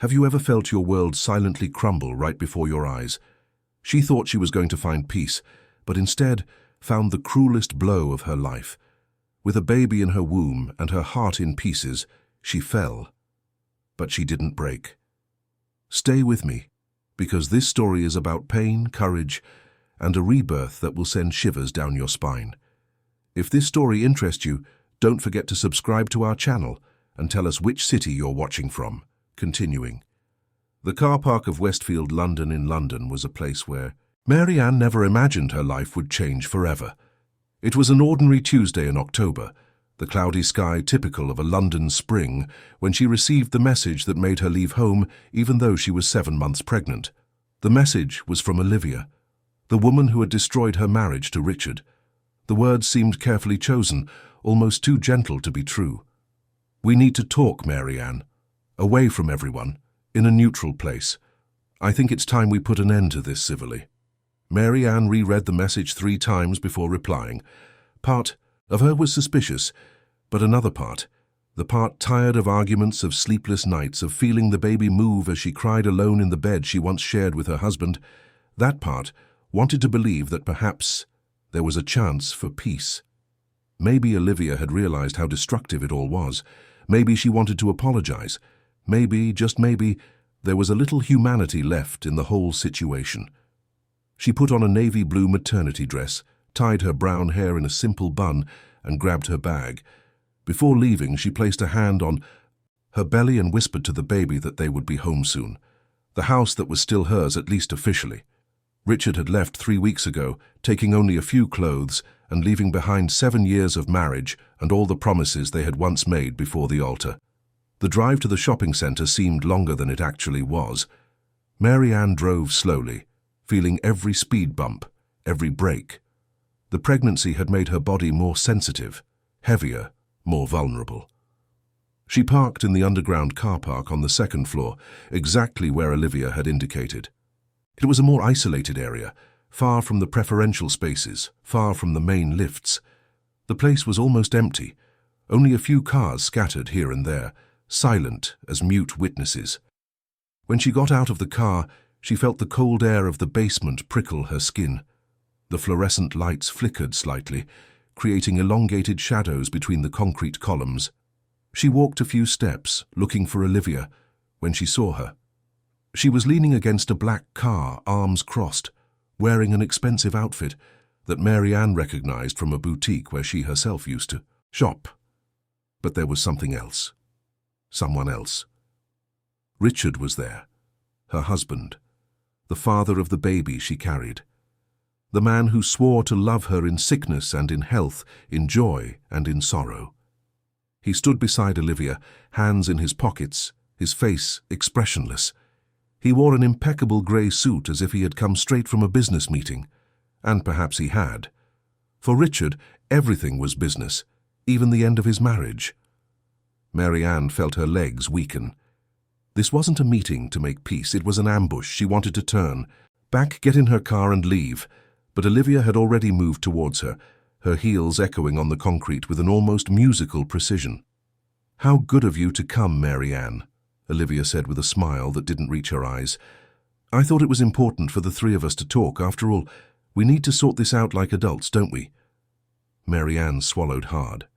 Have you ever felt your world silently crumble right before your eyes? She thought she was going to find peace, but instead found the cruelest blow of her life. With a baby in her womb and her heart in pieces, she fell. But she didn't break. Stay with me, because this story is about pain, courage, and a rebirth that will send shivers down your spine. If this story interests you, don't forget to subscribe to our channel and tell us which city you're watching from. Continuing. The car park of Westfield London in London was a place where Mary Ann never imagined her life would change forever. It was an ordinary Tuesday in October, the cloudy sky typical of a London spring, when she received the message that made her leave home even though she was 7 months pregnant. The message was from Olivia, the woman who had destroyed her marriage to Richard. The words seemed carefully chosen, almost too gentle to be true. "We need to talk, Mary Ann. Away from everyone, in a neutral place. I think it's time we put an end to this civilly." Mary Ann reread the message 3 times before replying. Part of her was suspicious, but another part, the part tired of arguments, of sleepless nights, of feeling the baby move as she cried alone in the bed she once shared with her husband, that part wanted to believe that perhaps there was a chance for peace. Maybe Olivia had realized how destructive it all was. Maybe she wanted to apologize. Maybe, just maybe, there was a little humanity left in the whole situation. She put on a navy blue maternity dress, tied her brown hair in a simple bun, and grabbed her bag. Before leaving, she placed a hand on her belly and whispered to the baby that they would be home soon. The house that was still hers, at least officially. Richard had left 3 weeks ago, taking only a few clothes and leaving behind 7 years of marriage and all the promises they had once made before the altar. The drive to the shopping centre seemed longer than it actually was. Mary Ann drove slowly, feeling every speed bump, every brake. The pregnancy had made her body more sensitive, heavier, more vulnerable. She parked in the underground car park on the 2nd floor, exactly where Olivia had indicated. It was a more isolated area, far from the preferential spaces, far from the main lifts. The place was almost empty, only a few cars scattered here and there, silent as mute witnesses. When she got out of the car, she felt the cold air of the basement prickle her skin. The fluorescent lights flickered slightly, creating elongated shadows between the concrete columns. She walked a few steps, looking for Olivia, when she saw her. She was leaning against a black car, arms crossed, wearing an expensive outfit that Mary Ann recognized from a boutique where she herself used to shop. But there was something else. Someone else. Richard was there, her husband, the father of the baby she carried, the man who swore to love her in sickness and in health, in joy and in sorrow. He stood beside Olivia, hands in his pockets, his face expressionless. He wore an impeccable grey suit as if he had come straight from a business meeting, and perhaps he had. For Richard, everything was business, even the end of his marriage. Mary Ann felt her legs weaken. This wasn't a meeting to make peace, it was an ambush. She wanted to turn back, get in her car and leave, but Olivia had already moved towards her, her heels echoing on the concrete with an almost musical precision. "How good of you to come, Mary Ann," Olivia said with a smile that didn't reach her eyes. "I thought it was important for the 3 of us to talk. After all, we need to sort this out like adults, don't we?" Mary Ann swallowed hard.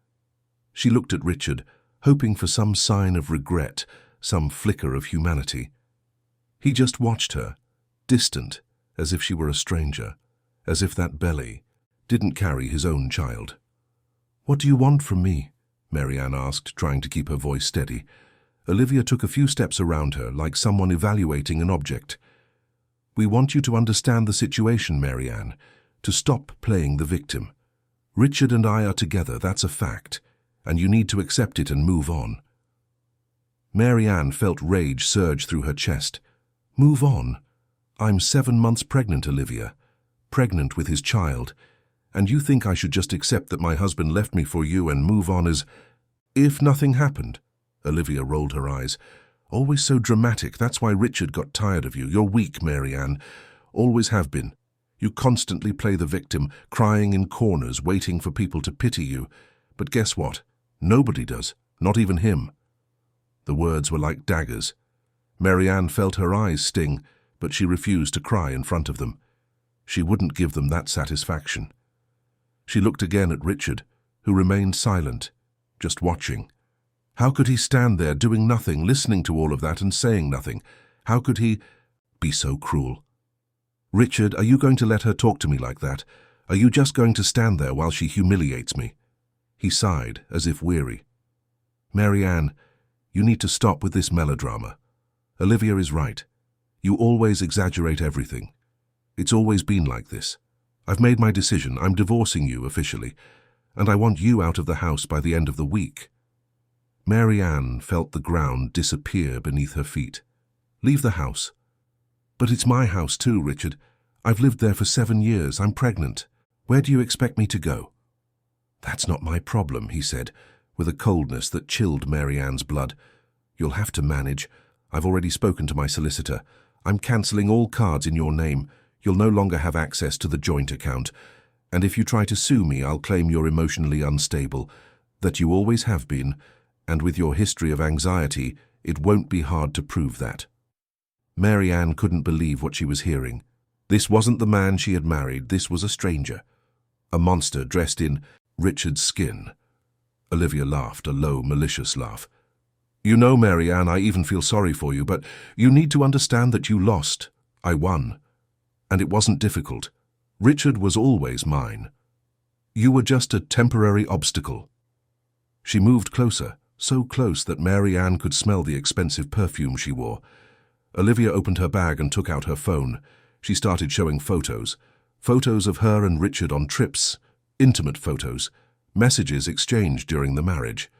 She looked at Richard, hoping for some sign of regret, some flicker of humanity. He just watched her, distant, as if she were a stranger, as if that belly didn't carry his own child. "What do you want from me?" Mary Ann asked, trying to keep her voice steady. Olivia took a few steps around her, like someone evaluating an object. "We want you to understand the situation, Mary Ann, to stop playing the victim. Richard and I are together, that's a fact, and you need to accept it and move on." Mary Ann felt rage surge through her chest. "Move on? I'm 7 months pregnant, Olivia. Pregnant with his child. And you think I should just accept that my husband left me for you and move on as if nothing happened?" Olivia rolled her eyes. "Always so dramatic, that's why Richard got tired of you. You're weak, Mary Ann. Always have been. You constantly play the victim, crying in corners, waiting for people to pity you. But guess what? Nobody does, not even him." The words were like daggers. Marianne felt her eyes sting, but she refused to cry in front of them. She wouldn't give them that satisfaction. She looked again at Richard, who remained silent, just watching. How could he stand there doing nothing, listening to all of that and saying nothing? How could he be so cruel? "Richard, are you going to let her talk to me like that? Are you just going to stand there while she humiliates me?" He sighed, as if weary. "Marianne, you need to stop with this melodrama. Olivia is right. You always exaggerate everything. It's always been like this. I've made my decision. I'm divorcing you officially, and I want you out of the house by the end of the week." Marianne felt the ground disappear beneath her feet. "Leave the house." "But it's my house too, Richard. I've lived there for 7 years. I'm pregnant. Where do you expect me to go?" "That's not my problem," he said, with a coldness that chilled Marianne's blood. "You'll have to manage. I've already spoken to my solicitor. I'm cancelling all cards in your name. You'll no longer have access to the joint account. And if you try to sue me, I'll claim you're emotionally unstable, that you always have been, and with your history of anxiety, it won't be hard to prove that." Marianne couldn't believe what she was hearing. This wasn't the man she had married. This was a stranger. A monster dressed in Richard's skin. Olivia laughed, a low, malicious laugh. "You know, Marianne, I even feel sorry for you, but you need to understand that you lost. I won. And it wasn't difficult. Richard was always mine. You were just a temporary obstacle." She moved closer, so close that Marianne could smell the expensive perfume she wore. Olivia opened her bag and took out her phone. She started showing photos. Photos of her and Richard on trips, intimate photos, messages exchanged during the marriage.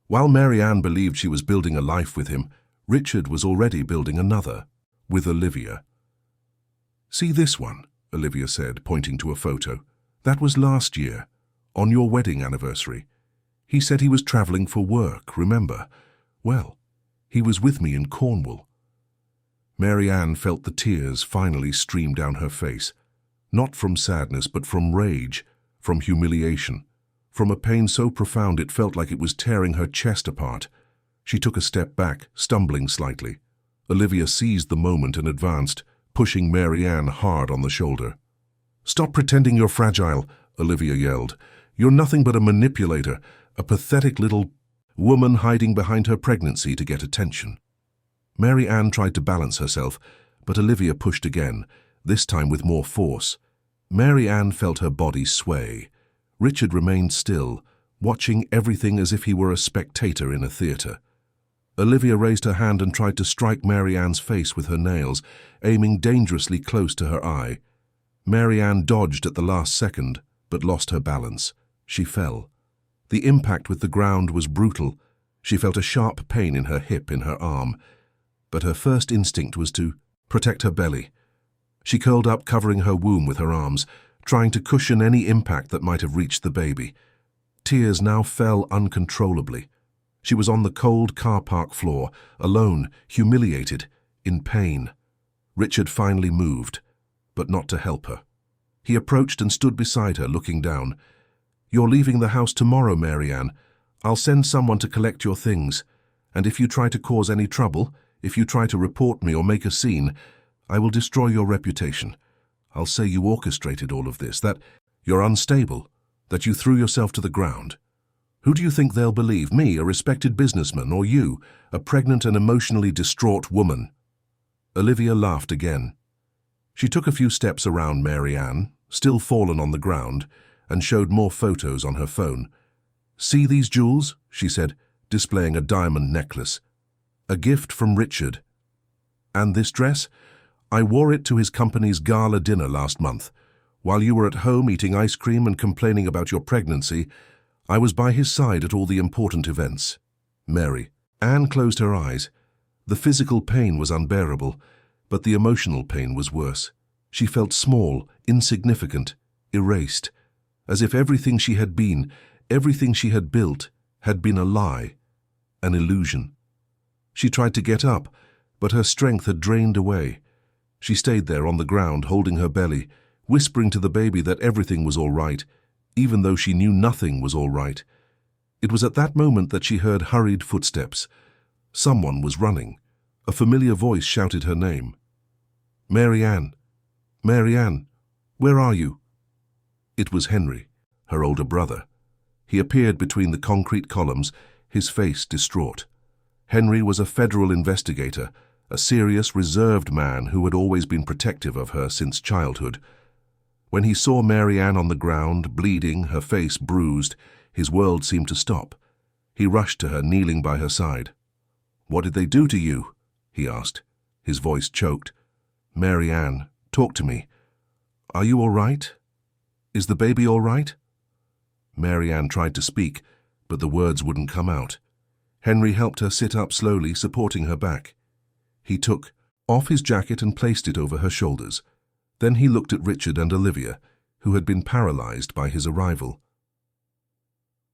While Marianne believed she was building a life with him, Richard was already building another, with Olivia. "See this one," Olivia said, pointing to a photo. "That was last year, on your wedding anniversary. He said he was travelling for work, remember? Well, he was with me in Cornwall." Marianne felt the tears finally stream down her face, not from sadness but from rage, from humiliation, from a pain so profound it felt like it was tearing her chest apart. She took a step back, stumbling slightly. Olivia seized the moment and advanced, pushing Marianne hard on the shoulder. "Stop pretending you're fragile," Olivia yelled. "You're nothing but a manipulator, a pathetic little woman hiding behind her pregnancy to get attention." Marianne tried to balance herself, but Olivia pushed again, this time with more force. Marianne felt her body sway. Richard remained still, watching everything as if he were a spectator in a theatre. Olivia raised her hand and tried to strike Marianne's face with her nails, aiming dangerously close to her eye. Marianne dodged at the last second, but lost her balance. She fell. The impact with the ground was brutal. She felt a sharp pain in her hip, in her arm. But her first instinct was to protect her belly. She curled up, covering her womb with her arms, trying to cushion any impact that might have reached the baby. Tears now fell uncontrollably. She was on the cold car park floor, alone, humiliated, in pain. Richard finally moved, but not to help her. He approached and stood beside her, looking down. "You're leaving the house tomorrow, Marianne. I'll send someone to collect your things. And if you try to cause any trouble, if you try to report me or make a scene, I will destroy your reputation. I'll say you orchestrated all of this, that you're unstable, that you threw yourself to the ground. Who do you think they'll believe, me, a respected businessman, or you, a pregnant and emotionally distraught woman?" Olivia laughed again. She took a few steps around Marianne, still fallen on the ground, and showed more photos on her phone. "See these jewels?" she said, displaying a diamond necklace. "A gift from Richard. And this dress? I wore it to his company's gala dinner last month. While you were at home eating ice cream and complaining about your pregnancy, I was by his side at all the important events." Mary. Anne closed her eyes. The physical pain was unbearable, but the emotional pain was worse. She felt small, insignificant, erased, as if everything she had been, everything she had built, had been a lie, an illusion. She tried to get up, but her strength had drained away. She stayed there on the ground, holding her belly, whispering to the baby that everything was all right, even though she knew nothing was all right. It was at that moment that she heard hurried footsteps. Someone was running. A familiar voice shouted her name. "Mary Ann! Mary Ann! Where are you?" It was Henry, her older brother. He appeared between the concrete columns, his face distraught. Henry was a federal investigator, a serious, reserved man who had always been protective of her since childhood. When he saw Mary Ann on the ground, bleeding, her face bruised, his world seemed to stop. He rushed to her, kneeling by her side. "What did they do to you?" he asked. His voice choked. "Mary Ann, talk to me. Are you all right? Is the baby all right?" Mary Ann tried to speak, but the words wouldn't come out. Henry helped her sit up slowly, supporting her back. He took off his jacket and placed it over her shoulders. Then he looked at Richard and Olivia, who had been paralyzed by his arrival.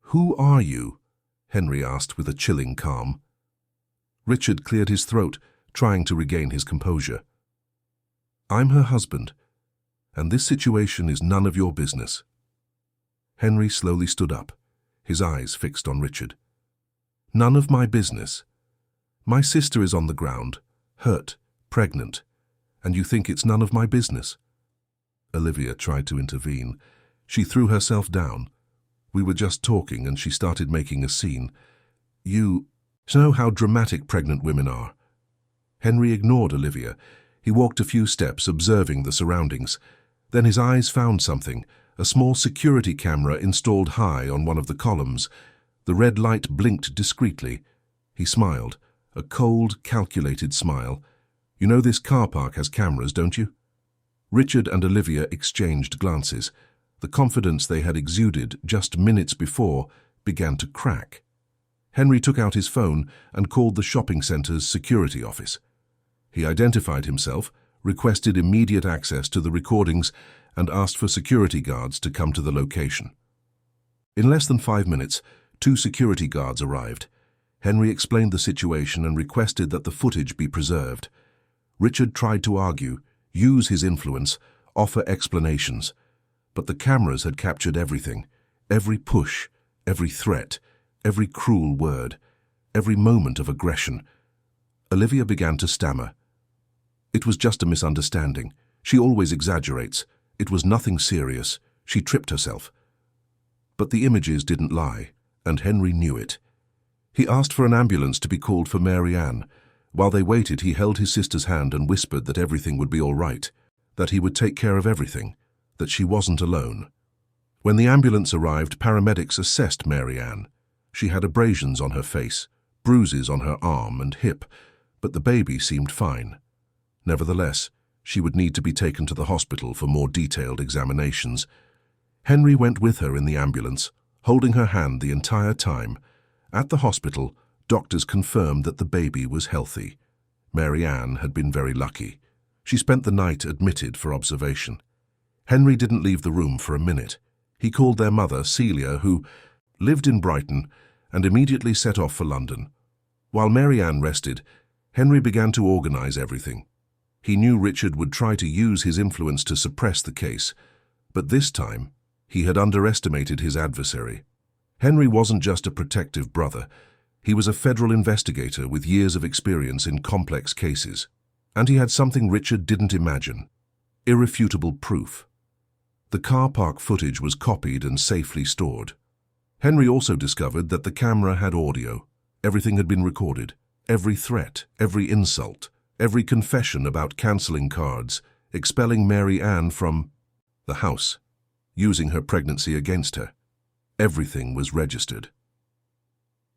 "Who are you?" Henry asked with a chilling calm. Richard cleared his throat, trying to regain his composure. "I'm her husband, and this situation is none of your business." Henry slowly stood up, his eyes fixed on Richard. "None of my business? My sister is on the ground, hurt, pregnant, and you think it's none of my business?" Olivia tried to intervene. She threw herself down. "We were just talking and she started making a scene. You know how dramatic pregnant women are." Henry ignored Olivia. He walked a few steps, observing the surroundings. Then his eyes found something, a small security camera installed high on one of the columns. The red light blinked discreetly. He smiled, a cold, calculated smile. "You know this car park has cameras, don't you?" Richard and Olivia exchanged glances. The confidence they had exuded just minutes before began to crack. Henry took out his phone and called the shopping centre's security office. He identified himself, requested immediate access to the recordings, and asked for security guards to come to the location. In less than 5 minutes, 2 security guards arrived. Henry explained the situation and requested that the footage be preserved. Richard tried to argue, use his influence, offer explanations. But the cameras had captured everything, every push, every threat, every cruel word, every moment of aggression. Olivia began to stammer. "It was just a misunderstanding. She always exaggerates. It was nothing serious. She tripped herself." But the images didn't lie, and Henry knew it. He asked for an ambulance to be called for Mary Ann. While they waited, he held his sister's hand and whispered that everything would be all right, that he would take care of everything, that she wasn't alone. When the ambulance arrived, paramedics assessed Mary Ann. She had abrasions on her face, bruises on her arm and hip, but the baby seemed fine. Nevertheless, she would need to be taken to the hospital for more detailed examinations. Henry went with her in the ambulance, holding her hand the entire time. At the hospital, doctors confirmed that the baby was healthy. Mary Ann had been very lucky. She spent the night admitted for observation. Henry didn't leave the room for a minute. He called their mother, Celia, who lived in Brighton, and immediately set off for London. While Mary Ann rested, Henry began to organize everything. He knew Richard would try to use his influence to suppress the case, but this time he had underestimated his adversary. Henry wasn't just a protective brother. He was a federal investigator with years of experience in complex cases. And he had something Richard didn't imagine: irrefutable proof. The car park footage was copied and safely stored. Henry also discovered that the camera had audio. Everything had been recorded. Every threat, every insult, every confession about cancelling cards, expelling Mary Ann from the house, using her pregnancy against her. Everything was registered.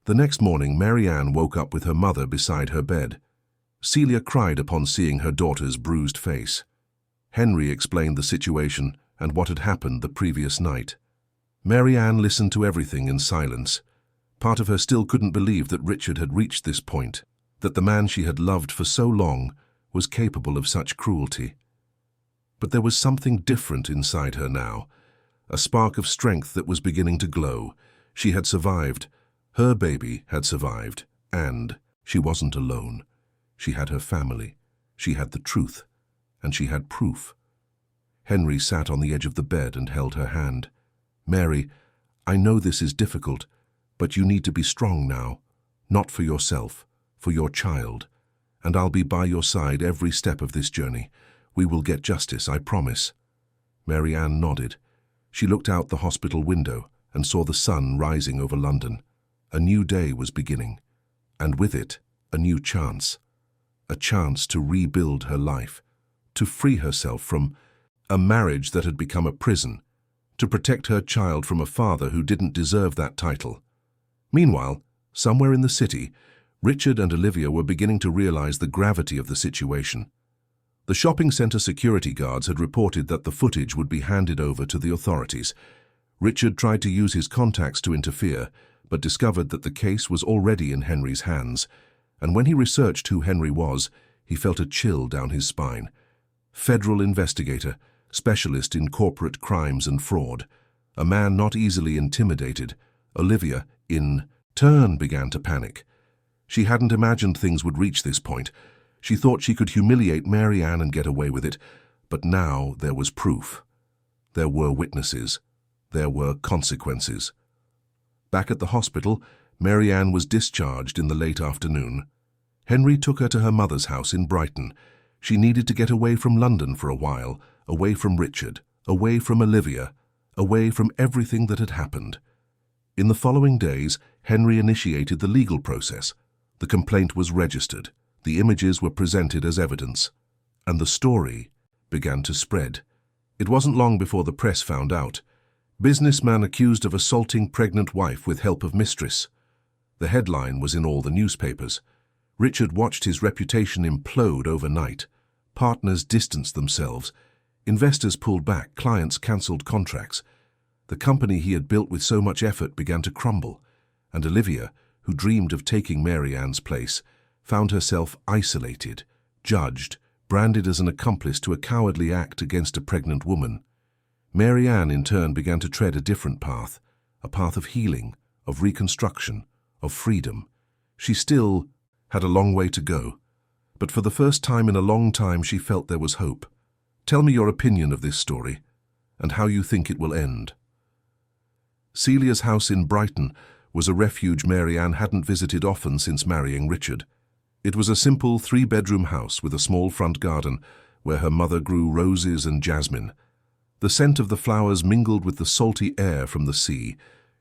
The next morning, Mary Ann woke up with her mother beside her bed. Celia cried upon seeing her daughter's bruised face. Henry explained the situation and what had happened the previous night. Mary Ann listened to everything in silence. Part of her still couldn't believe that Richard had reached this point, that the man she had loved for so long was capable of such cruelty. But there was something different inside her now, a spark of strength that was beginning to glow. She had survived. Her baby had survived, and she wasn't alone. She had her family, she had the truth, and she had proof. Henry sat on the edge of the bed and held her hand. "Mary, I know this is difficult, but you need to be strong now, not for yourself, for your child, and I'll be by your side every step of this journey. We will get justice, I promise." Mary Ann nodded. She looked out the hospital window and saw the sun rising over London. A new day was beginning, and with it, a new chance. A chance to rebuild her life, to free herself from a marriage that had become a prison, to protect her child from a father who didn't deserve that title. Meanwhile, somewhere in the city, Richard and Olivia were beginning to realize the gravity of the situation. The shopping center security guards had reported that the footage would be handed over to the authorities. Richard tried to use his contacts to interfere, but discovered that the case was already in Henry's hands. And when he researched who Henry was, he felt a chill down his spine. Federal investigator, specialist in corporate crimes and fraud, a man not easily intimidated. Olivia, in turn, began to panic. She hadn't imagined things would reach this point. She thought she could humiliate Mary Ann and get away with it, but now there was proof. There were witnesses. There were consequences. Back at the hospital, Mary Ann was discharged in the late afternoon. Henry took her to her mother's house in Brighton. She needed to get away from London for a while, away from Richard, away from Olivia, away from everything that had happened. In the following days, Henry initiated the legal process. The complaint was registered, the images were presented as evidence, and the story began to spread. It wasn't long before the press found out. Businessman accused of assaulting pregnant wife with help of Mistress. The headline was in all the newspapers. Richard watched his reputation implode overnight. Partners distanced themselves. Investors pulled back, clients cancelled contracts. The company he had built with so much effort began to crumble, and Olivia, who dreamed of taking Mary Ann's place, found herself isolated, judged, branded as an accomplice to a cowardly act against a pregnant woman. Mary Ann, in turn, began to tread a different path, a path of healing, of reconstruction, of freedom. She still had a long way to go, but for the first time in a long time she felt there was hope. Tell me your opinion of this story, and how you think it will end. Celia's house in Brighton was a refuge Mary Ann hadn't visited often since marrying Richard. It was a simple 3-bedroom house with a small front garden where her mother grew roses and jasmine. The scent of the flowers mingled with the salty air from the sea,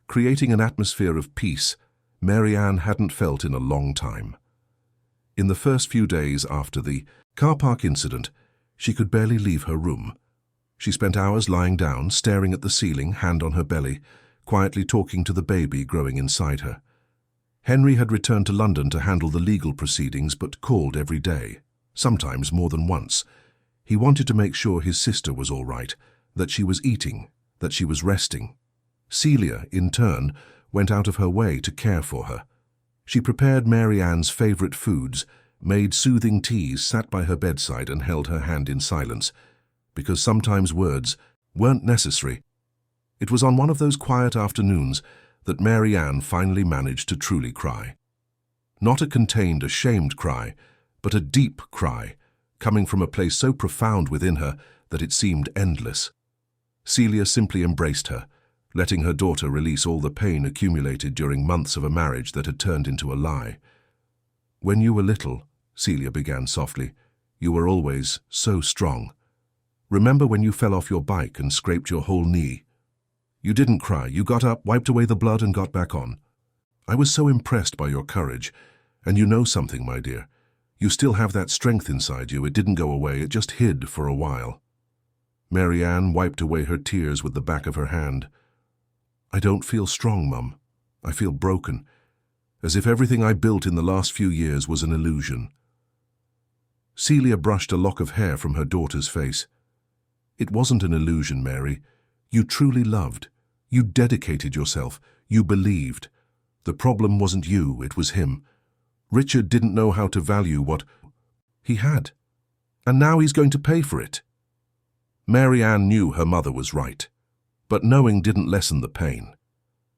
creating an atmosphere of peace Mary Ann hadn't felt in a long time. In the first few days after the car park incident, she could barely leave her room. She spent hours lying down, staring at the ceiling, hand on her belly, quietly talking to the baby growing inside her. Henry had returned to London to handle the legal proceedings, but called every day, sometimes more than once. He wanted to make sure his sister was all right, that she was eating, that she was resting. Celia, in turn, went out of her way to care for her. She prepared Mary Ann's favourite foods, made soothing teas, sat by her bedside and held her hand in silence, because sometimes words weren't necessary. It was on one of those quiet afternoons that Mary Ann finally managed to truly cry. Not a contained, ashamed cry, but a deep cry, coming from a place so profound within her that it seemed endless. Celia simply embraced her, letting her daughter release all the pain accumulated during months of a marriage that had turned into a lie. "When you were little," Celia began softly, "you were always so strong. Remember when you fell off your bike and scraped your whole knee? You didn't cry. You got up, wiped away the blood, and got back on. I was so impressed by your courage. And you know something, my dear. You still have that strength inside you. It didn't go away. It just hid for a while." Mary Ann wiped away her tears with the back of her hand. "I don't feel strong, Mum. I feel broken, as if everything I built in the last few years was an illusion." Celia brushed a lock of hair from her daughter's face. "It wasn't an illusion, Mary. You truly loved. You dedicated yourself. You believed. The problem wasn't you, it was him. Richard didn't know how to value what he had, and now he's going to pay for it." Mary Ann knew her mother was right, but knowing didn't lessen the pain.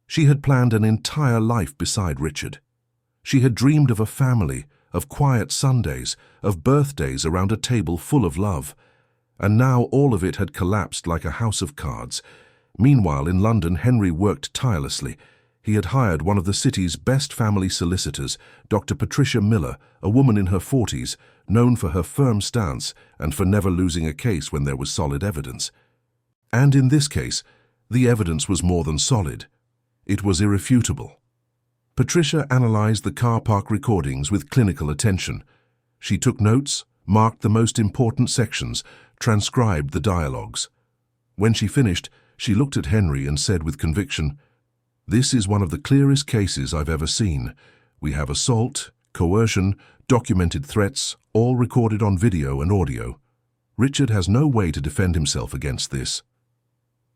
She had planned an entire life beside Richard. She had dreamed of a family, of quiet Sundays, of birthdays around a table full of love. And now all of it had collapsed like a house of cards. Meanwhile, in London, Henry worked tirelessly. He had hired one of the city's best family solicitors, Dr. Patricia Miller, a woman in her 40s, known for her firm stance and for never losing a case when there was solid evidence. And in this case, the evidence was more than solid. It was irrefutable. Patricia analyzed the car park recordings with clinical attention. She took notes, marked the most important sections, transcribed the dialogues. When she finished, she looked at Henry and said with conviction, "This is one of the clearest cases I've ever seen. We have assault, coercion, documented threats, all recorded on video and audio. Richard has no way to defend himself against this."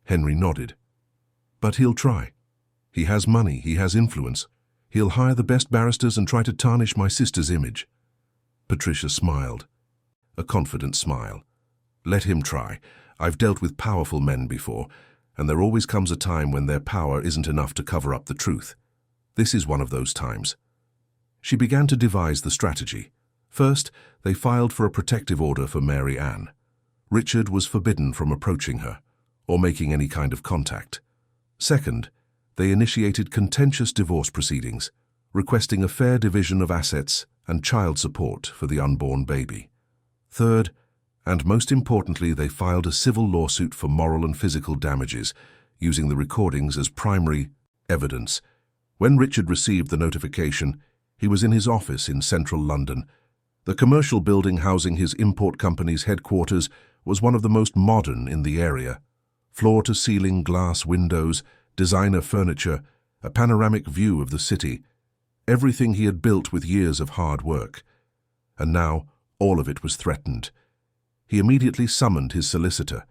Henry nodded. "But he'll try. He has money, he has influence. He'll hire the best barristers and try to tarnish my sister's image." Patricia smiled. A confident smile. "Let him try. I've dealt with powerful men before, and there always comes a time when their power isn't enough to cover up the truth. This is one of those times." She began to devise the strategy. First, they filed for a protective order for Mary Ann. Richard was forbidden from approaching her or making any kind of contact. Second, they initiated contentious divorce proceedings, requesting a fair division of assets and child support for the unborn baby. Third, and most importantly, they filed a civil lawsuit for moral and physical damages, using the recordings as primary evidence. When Richard received the notification, he was in his office in central London. The commercial building housing his import company's headquarters was one of the most modern in the area. Floor-to-ceiling glass windows, designer furniture, a panoramic view of the city, everything he had built with years of hard work. And now, all of it was threatened. He immediately summoned his solicitor.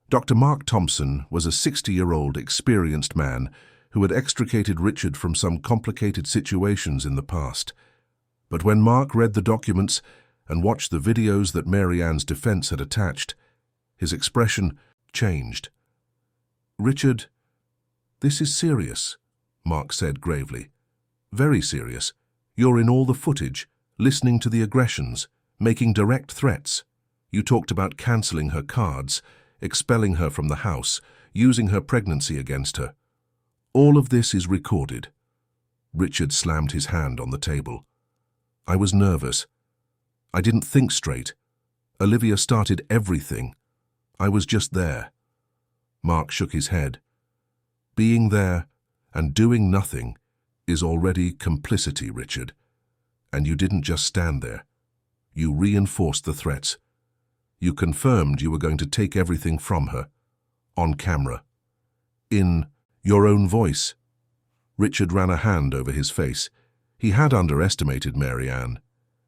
Dr. Mark Thompson was a 60-year-old experienced man who had extricated Richard from some complicated situations in the past. But when Mark read the documents and watched the videos that Mary Ann's defense had attached, his expression changed. "Richard, this is serious," Mark said gravely. "Very serious. You're in all the footage, listening to the aggressions, making direct threats. You talked about cancelling her cards, expelling her from the house, using her pregnancy against her. All of this is recorded." Richard slammed his hand on the table. "I was nervous. I didn't think straight. Olivia started everything. I was just there." Mark shook his head. "Being there and doing nothing is already complicity, Richard. And you didn't just stand there. You reinforced the threats. You confirmed you were going to take everything from her, on camera, in your own voice." Richard ran a hand over his face. He had underestimated Mary Ann.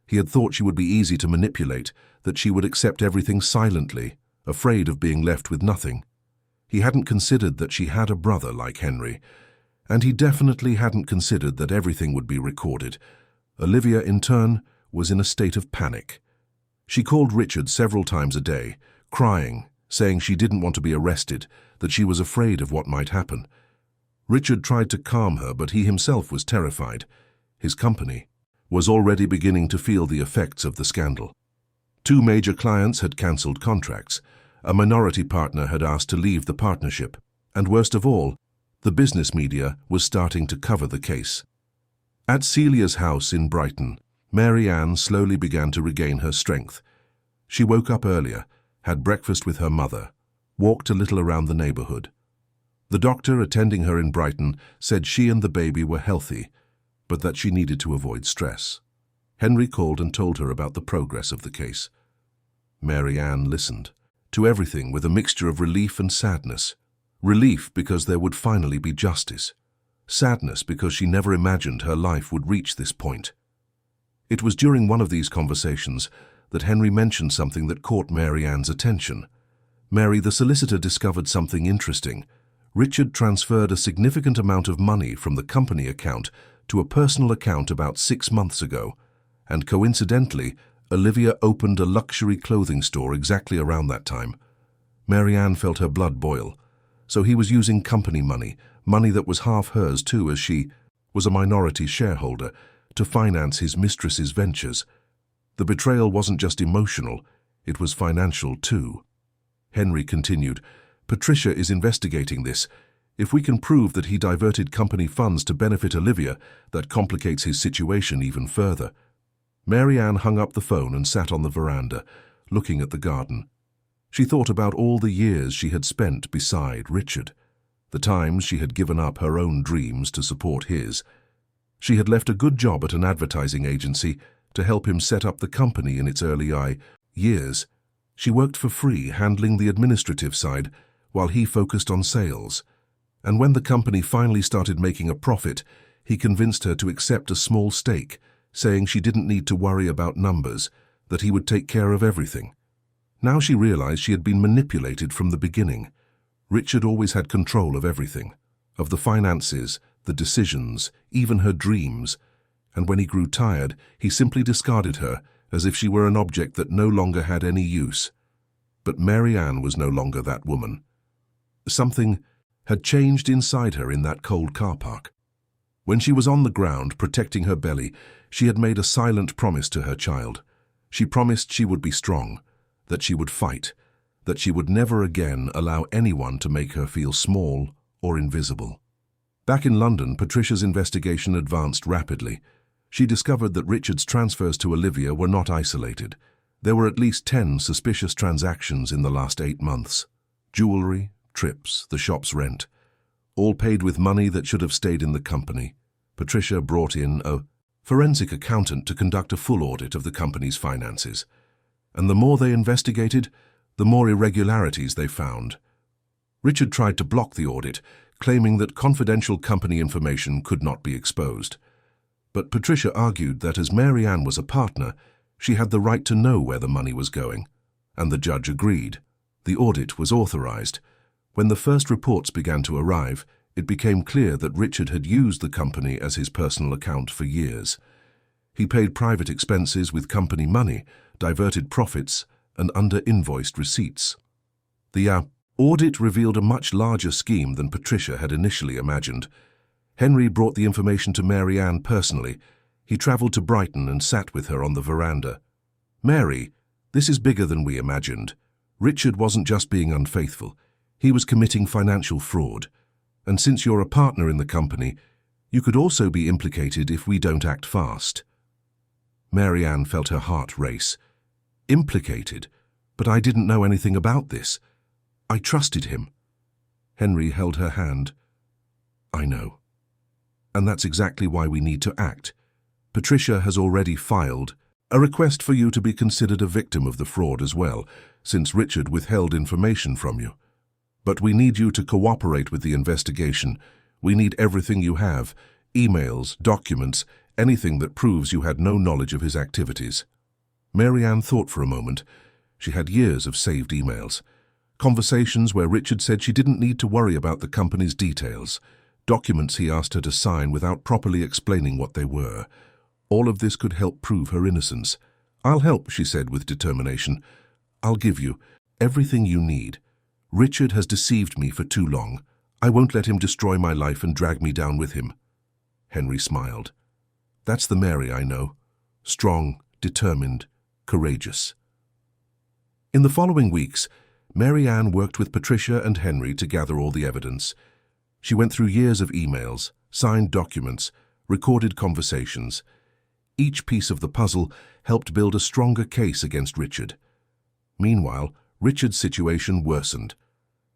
He had thought she would be easy to manipulate, that she would accept everything silently, afraid of being left with nothing. He hadn't considered that she had a brother like Henry, and he definitely hadn't considered that everything would be recorded. Olivia, in turn, was in a state of panic. She called Richard several times a day, crying, saying she didn't want to be arrested, that she was afraid of what might happen. Richard tried to calm her, but he himself was terrified. His company was already beginning to feel the effects of the scandal. 2 major clients had cancelled contracts. A minority partner had asked to leave the partnership. And worst of all, the business media was starting to cover the case. At Celia's house in Brighton, Mary Ann slowly began to regain her strength. She woke up earlier, had breakfast with her mother, walked a little around the neighborhood. The doctor attending her in Brighton said she and the baby were healthy, but that she needed to avoid stress. Henry called and told her about the progress of the case. Mary Ann listened to everything with a mixture of relief and sadness. Relief because there would finally be justice. Sadness because she never imagined her life would reach this point. It was during one of these conversations that Henry mentioned something that caught Mary Ann's attention. Mary, the solicitor, discovered something interesting. Richard transferred a significant amount of money from the company account to a personal account about 6 months ago, and coincidentally, Olivia opened a luxury clothing store exactly around that time. Mary Ann felt her blood boil. So he was using company money, money that was half hers too, as she was a minority shareholder, to finance his mistress's ventures. The betrayal wasn't just emotional, it was financial too. Henry continued, "Patricia is investigating this. If we can prove that he diverted company funds to benefit Olivia, that complicates his situation even further. Mary Ann hung up the phone and sat on the veranda, looking at the garden. She thought about all the years she had spent beside Richard, the times she had given up her own dreams to support his. She had left a good job at an advertising agency to help him set up the company in its early years. She worked for free, handling the administrative side, while he focused on sales. And when the company finally started making a profit, he convinced her to accept a small stake, saying she didn't need to worry about numbers, that he would take care of everything. Now she realized she had been manipulated from the beginning. Richard always had control of everything, of the finances, the decisions, even her dreams, and when he grew tired, he simply discarded her as if she were an object that no longer had any use. But Mary Ann was no longer that woman. Something had changed inside her in that cold car park. When she was on the ground, protecting her belly, she had made a silent promise to her child. She promised she would be strong, that she would fight, that she would never again allow anyone to make her feel small or invisible. Back in London, Patricia's investigation advanced rapidly. She discovered that Richard's transfers to Olivia were not isolated. There were at least 10 suspicious transactions in the last 8 months. Jewelry, trips, the shop's rent, all paid with money that should have stayed in the company. Patricia brought in a forensic accountant to conduct a full audit of the company's finances. And the more they investigated, the more irregularities they found. Richard tried to block the audit, claiming that confidential company information could not be exposed. But Patricia argued that as Mary Ann was a partner, she had the right to know where the money was going, and the judge agreed. The audit was authorized. When the first reports began to arrive, it became clear that Richard had used the company as his personal account for years. He paid private expenses with company money, diverted profits, and under-invoiced receipts. The audit revealed a much larger scheme than Patricia had initially imagined. Henry brought the information to Mary Ann personally. He travelled to Brighton and sat with her on the veranda. "Mary, this is bigger than we imagined. Richard wasn't just being unfaithful. He was committing financial fraud. And since you're a partner in the company, you could also be implicated if we don't act fast." Mary Ann felt her heart race. Implicated? But I didn't know anything about this. I trusted him. Henry held her hand. I know. And that's exactly why we need to act. Patricia has already filed a request for you to be considered a victim of the fraud as well, since Richard withheld information from you. But we need you to cooperate with the investigation. We need everything you have, emails, documents, anything that proves you had no knowledge of his activities. Mary Ann thought for a moment. She had years of saved emails. Conversations where Richard said she didn't need to worry about the company's details. Documents he asked her to sign without properly explaining what they were. All of this could help prove her innocence. "I'll help," she said with determination. "I'll give you everything you need. Richard has deceived me for too long. I won't let him destroy my life and drag me down with him." Henry smiled. "That's the Mary I know. Strong, determined, courageous." In the following weeks, Mary Ann worked with Patricia and Henry to gather all the evidence. She went through years of emails, signed documents, recorded conversations. Each piece of the puzzle helped build a stronger case against Richard. Meanwhile, Richard's situation worsened.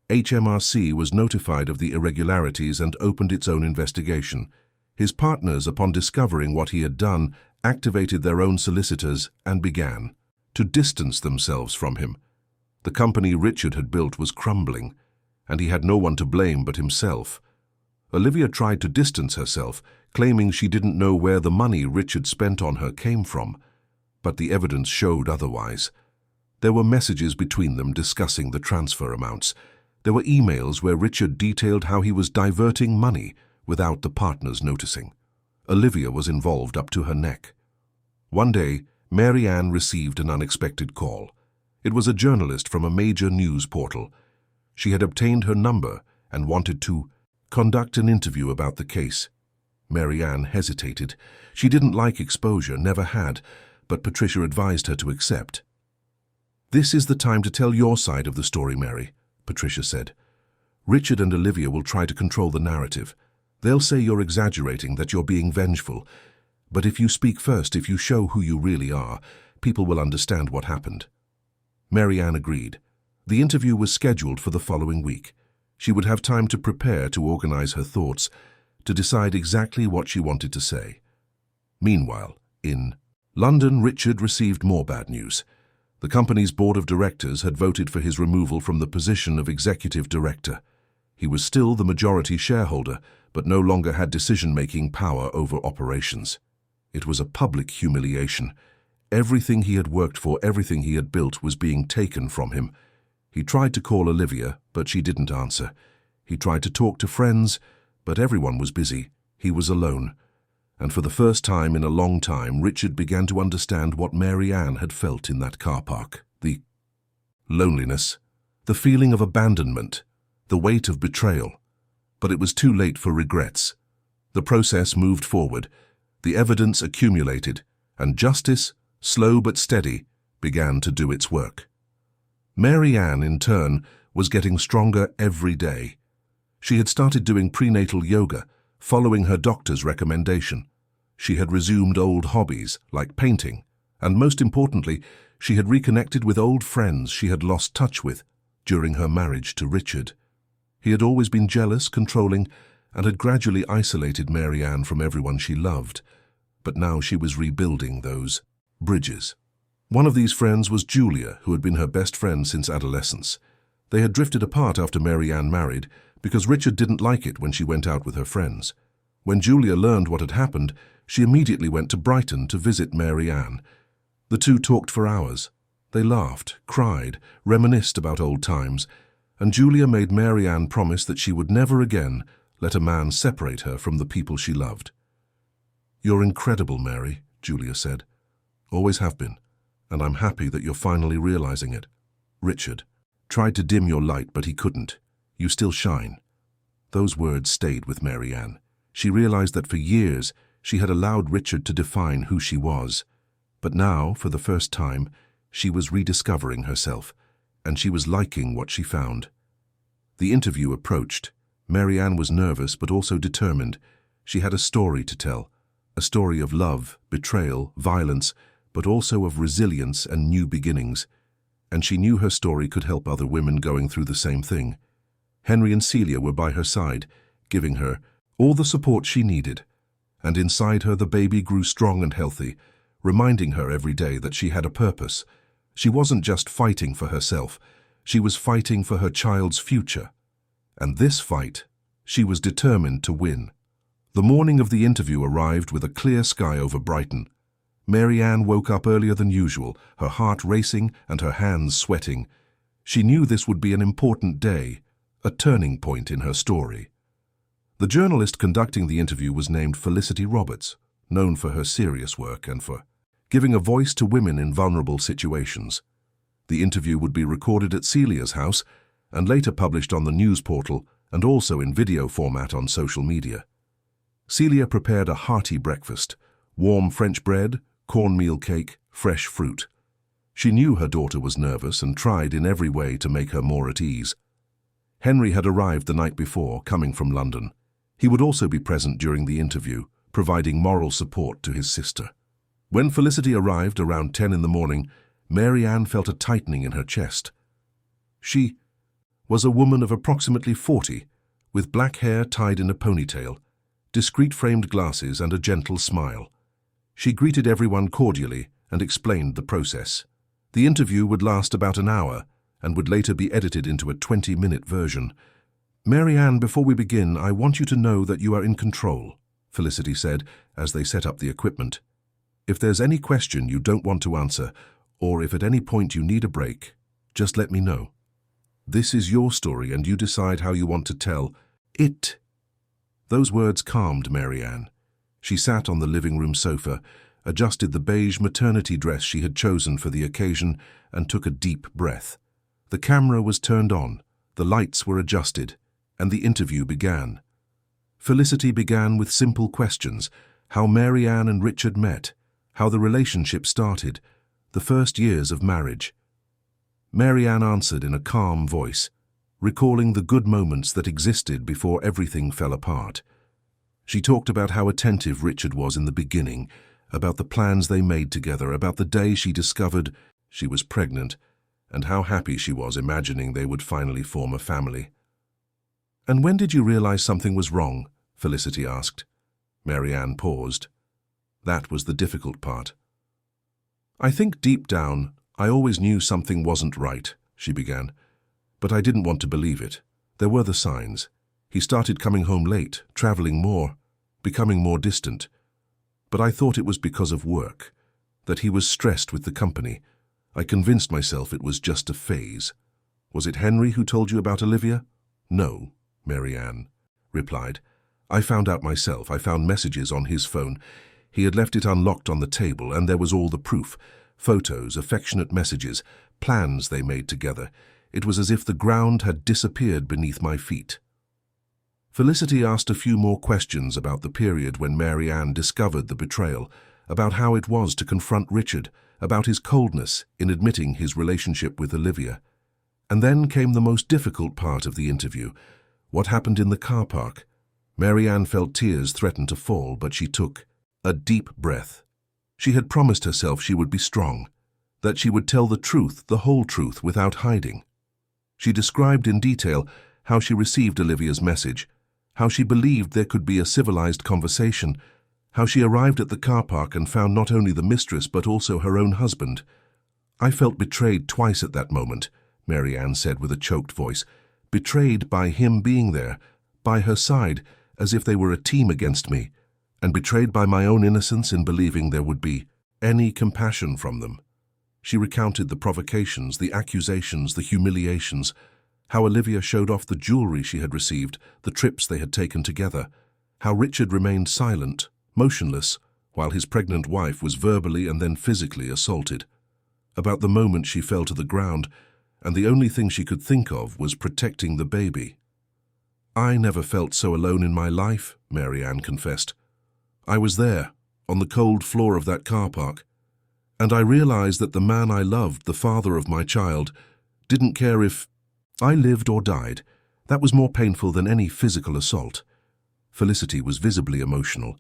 HMRC was notified of the irregularities and opened its own investigation. His partners, upon discovering what he had done, activated their own solicitors and began to distance themselves from him. The company Richard had built was crumbling, and he had no one to blame but himself. Olivia tried to distance herself, claiming she didn't know where the money Richard spent on her came from, but the evidence showed otherwise. There were messages between them discussing the transfer amounts. There were emails where Richard detailed how he was diverting money without the partners noticing. Olivia was involved up to her neck. One day, Mary Ann received an unexpected call. It was a journalist from a major news portal. She had obtained her number and wanted to conduct an interview about the case. Mary Ann hesitated. She didn't like exposure, never had, but Patricia advised her to accept. "This is the time to tell your side of the story, Mary," Patricia said. Richard and Olivia will try to control the narrative. They'll say you're exaggerating, that you're being vengeful. But if you speak first, if you show who you really are, people will understand what happened." Mary Ann agreed. The interview was scheduled for the following week. She would have time to prepare, to organize her thoughts, to decide exactly what she wanted to say. Meanwhile, in London, Richard received more bad news. The company's board of directors had voted for his removal from the position of executive director. He was still the majority shareholder, but no longer had decision-making power over operations. It was a public humiliation. Everything he had worked for, everything he had built, was being taken from him. He tried to call Olivia, but she didn't answer. He tried to talk to friends, but everyone was busy. He was alone. And for the first time in a long time, Richard began to understand what Mary Ann had felt in that car park. The loneliness, the feeling of abandonment, the weight of betrayal. But it was too late for regrets. The process moved forward. The evidence accumulated, and justice, slow but steady, began to do its work. Mary Ann, in turn, was getting stronger every day. She had started doing prenatal yoga, following her doctor's recommendation. She had resumed old hobbies, like painting, and most importantly, she had reconnected with old friends she had lost touch with during her marriage to Richard. He had always been jealous, controlling, and had gradually isolated Mary Ann from everyone she loved. But now she was rebuilding those bridges. One of these friends was Julia, who had been her best friend since adolescence. They had drifted apart after Mary Ann married because Richard didn't like it when she went out with her friends. When Julia learned what had happened, she immediately went to Brighton to visit Mary Ann. The two talked for hours. They laughed, cried, reminisced about old times, and Julia made Mary Ann promise that she would never again let a man separate her from the people she loved. "You're incredible, Mary," Julia said. "Always have been, and I'm happy that you're finally realizing it. Richard tried to dim your light, but he couldn't. You still shine." Those words stayed with Mary Ann. She realized that for years she had allowed Richard to define who she was. But now, for the first time, she was rediscovering herself, and she was liking what she found. The interview approached. Mary Ann was nervous but also determined. She had a story to tell, a story of love, betrayal, violence, but also of resilience and new beginnings. And she knew her story could help other women going through the same thing. Henry and Celia were by her side, giving her all the support she needed. And inside her the baby grew strong and healthy, reminding her every day that she had a purpose. She wasn't just fighting for herself, she was fighting for her child's future. And this fight, she was determined to win. The morning of the interview arrived with a clear sky over Brighton. Mary Ann woke up earlier than usual, her heart racing and her hands sweating. She knew this would be an important day, a turning point in her story. The journalist conducting the interview was named Felicity Roberts, known for her serious work and for giving a voice to women in vulnerable situations. The interview would be recorded at Celia's house and later published on the news portal and also in video format on social media. Celia prepared a hearty breakfast, warm French bread, cornmeal cake, fresh fruit. She knew her daughter was nervous and tried in every way to make her more at ease. Henry had arrived the night before, coming from London. He would also be present during the interview, providing moral support to his sister. When Felicity arrived around 10 in the morning, Mary Ann felt a tightening in her chest. She was a woman of approximately 40, with black hair tied in a ponytail, discreet framed glasses and a gentle smile. She greeted everyone cordially and explained the process. The interview would last about an hour and would later be edited into a 20-minute version. "Mary Ann, before we begin, I want you to know that you are in control," Felicity said as they set up the equipment. "If there's any question you don't want to answer, or if at any point you need a break, just let me know. This is your story and you decide how you want to tell it." Those words calmed Mary Ann. She sat on the living room sofa, adjusted the beige maternity dress she had chosen for the occasion, and took a deep breath. The camera was turned on, the lights were adjusted, and the interview began. Felicity began with simple questions: how Mary Ann and Richard met, how the relationship started, the first years of marriage. Mary Ann answered in a calm voice. recalling the good moments that existed before everything fell apart. She talked about how attentive Richard was in the beginning, about the plans they made together, about the day she discovered she was pregnant, and how happy she was imagining they would finally form a family. "And when did you realize something was wrong?" Felicity asked. Marianne paused. That was the difficult part. "I think deep down, I always knew something wasn't right," she began. "But I didn't want to believe it. There were the signs. He started coming home late, traveling more, becoming more distant. But I thought it was because of work, that he was stressed with the company. I convinced myself it was just a phase." "Was it Henry who told you about Olivia?" "No," Marianne replied. "I found out myself. I found messages on his phone. He had left it unlocked on the table, and there was all the proof. Photos, affectionate messages, plans they made together. It was as if the ground had disappeared beneath my feet." Felicity asked a few more questions about the period when Marianne discovered the betrayal, about how it was to confront Richard, about his coldness in admitting his relationship with Olivia. And then came the most difficult part of the interview: what happened in the car park. Marianne felt tears threaten to fall, but she took a deep breath. She had promised herself she would be strong, that she would tell the truth, the whole truth, without hiding. She described in detail how she received Olivia's message, how she believed there could be a civilized conversation, how she arrived at the car park and found not only the mistress but also her own husband. "I felt betrayed twice at that moment," Marianne said with a choked voice. "Betrayed by him being there, by her side, as if they were a team against me, and betrayed by my own innocence in believing there would be any compassion from them." She recounted the provocations, the accusations, the humiliations, how Olivia showed off the jewelry she had received, the trips they had taken together, how Richard remained silent, motionless, while his pregnant wife was verbally and then physically assaulted. About the moment she fell to the ground, and the only thing she could think of was protecting the baby. "I never felt so alone in my life," Marianne confessed. "I was there, on the cold floor of that car park, and I realized that the man I loved, the father of my child, didn't care if I lived or died. That was more painful than any physical assault." Felicity was visibly emotional.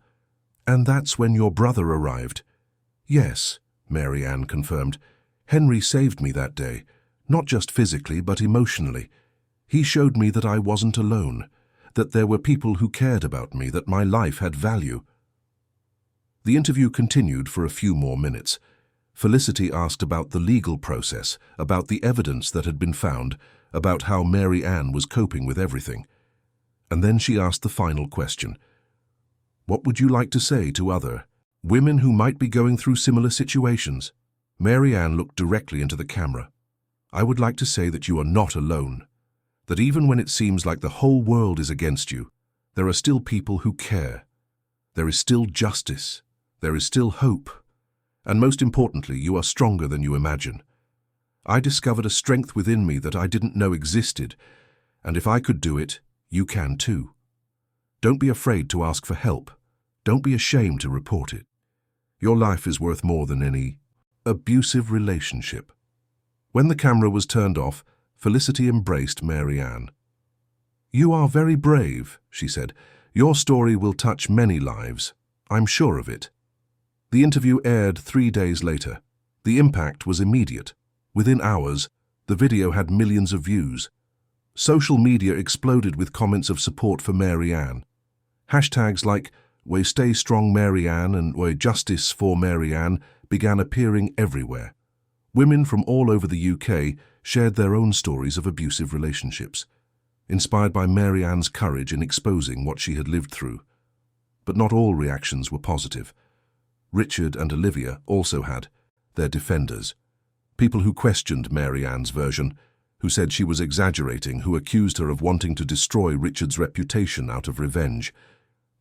"And that's when your brother arrived?" "Yes," Marianne confirmed. "Henry saved me that day, not just physically but emotionally. He showed me that I wasn't alone, that there were people who cared about me, that my life had value." The interview continued for a few more minutes. Felicity asked about the legal process, about the evidence that had been found, about how Marianne was coping with everything. And then she asked the final question. "What would you like to say to other women who might be going through similar situations?" Marianne looked directly into the camera. "I would like to say that you are not alone, that even when it seems like the whole world is against you, there are still people who care. There is still justice. There is still hope. And most importantly, you are stronger than you imagine. I discovered a strength within me that I didn't know existed, and if I could do it, you can too. Don't be afraid to ask for help. Don't be ashamed to report it. Your life is worth more than any abusive relationship." When the camera was turned off, Felicity embraced Marianne. "You are very brave," she said. "Your story will touch many lives. I'm sure of it." The interview aired 3 days later. The impact was immediate. Within hours, the video had millions of views. Social media exploded with comments of support for Marianne. Hashtags like "We Stay Strong Marianne" and "We Justice for Marianne" began appearing everywhere. Women from all over the UK shared their own stories of abusive relationships, inspired by Marianne's courage in exposing what she had lived through. But not all reactions were positive. Richard and Olivia also had their defenders. People who questioned Marianne's version, who said she was exaggerating, who accused her of wanting to destroy Richard's reputation out of revenge.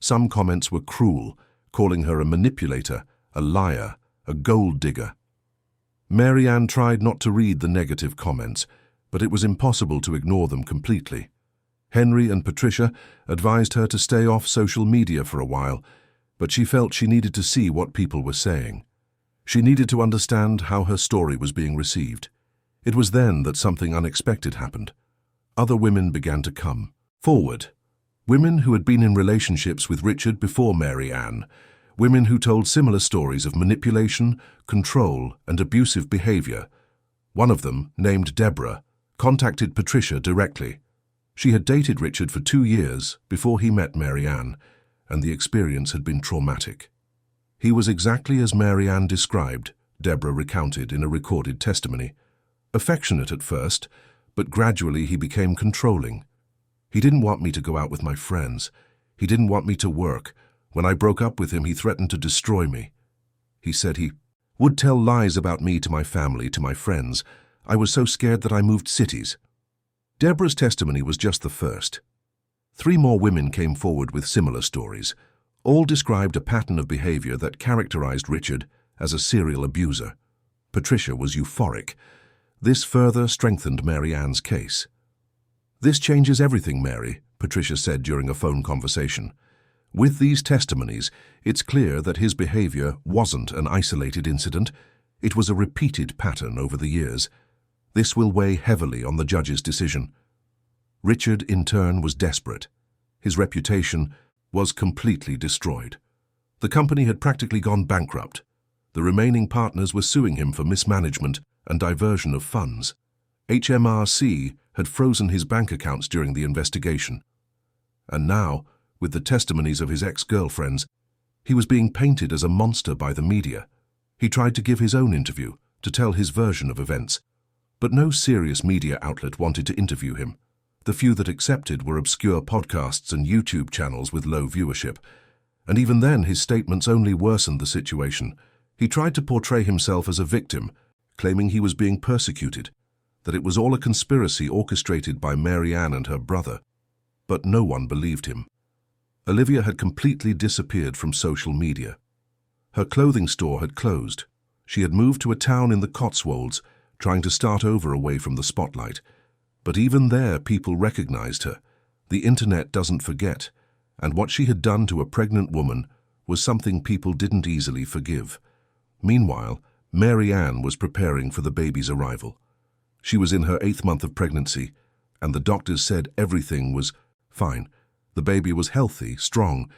Some comments were cruel, calling her a manipulator, a liar, a gold digger. Marianne tried not to read the negative comments, but it was impossible to ignore them completely. Henry and Patricia advised her to stay off social media for a while, but she felt she needed to see what people were saying. She needed to understand how her story was being received. It was then that something unexpected happened. other women began to come forward. Women who had been in relationships with Richard before Mary Ann. Women who told similar stories of manipulation, control, and abusive behavior. One of them, named Deborah, contacted Patricia directly. She had dated Richard for 2 years before he met Mary Ann, and the experience had been traumatic. He was exactly as Mary Ann described, Deborah recounted in a recorded testimony. Affectionate at first, but gradually he became controlling. He didn't want me to go out with my friends. He didn't want me to work. When I broke up with him, he threatened to destroy me. He said he would tell lies about me to my family, to my friends. I was so scared that I moved cities. Deborah's testimony was just the first. 3 more women came forward with similar stories. All described a pattern of behavior that characterized Richard as a serial abuser. Patricia was euphoric. This further strengthened Mary Ann's case. "This changes everything, Mary," Patricia said during a phone conversation. "With these testimonies, it's clear that his behavior wasn't an isolated incident. It was a repeated pattern over the years. This will weigh heavily on the judge's decision." Richard, in turn, was desperate. His reputation was completely destroyed. The company had practically gone bankrupt. The remaining partners were suing him for mismanagement and diversion of funds. HMRC had frozen his bank accounts during the investigation. And now, with the testimonies of his ex-girlfriends, he was being painted as a monster by the media. He tried to give his own interview, to tell his version of events. But no serious media outlet wanted to interview him. The few that accepted were obscure podcasts and YouTube channels with low viewership. And even then, his statements only worsened the situation. He tried to portray himself as a victim, claiming he was being persecuted, that it was all a conspiracy orchestrated by Mary Ann and her brother. But no one believed him. Olivia had completely disappeared from social media. Her clothing store had closed. She had moved to a town in the Cotswolds, trying to start over away from the spotlight. But even there, people recognized her. The internet doesn't forget, and what she had done to a pregnant woman was something people didn't easily forgive. Meanwhile, Mary Ann was preparing for the baby's arrival. She was in her 8th month of pregnancy, and the doctors said everything was fine. The baby was healthy, strong.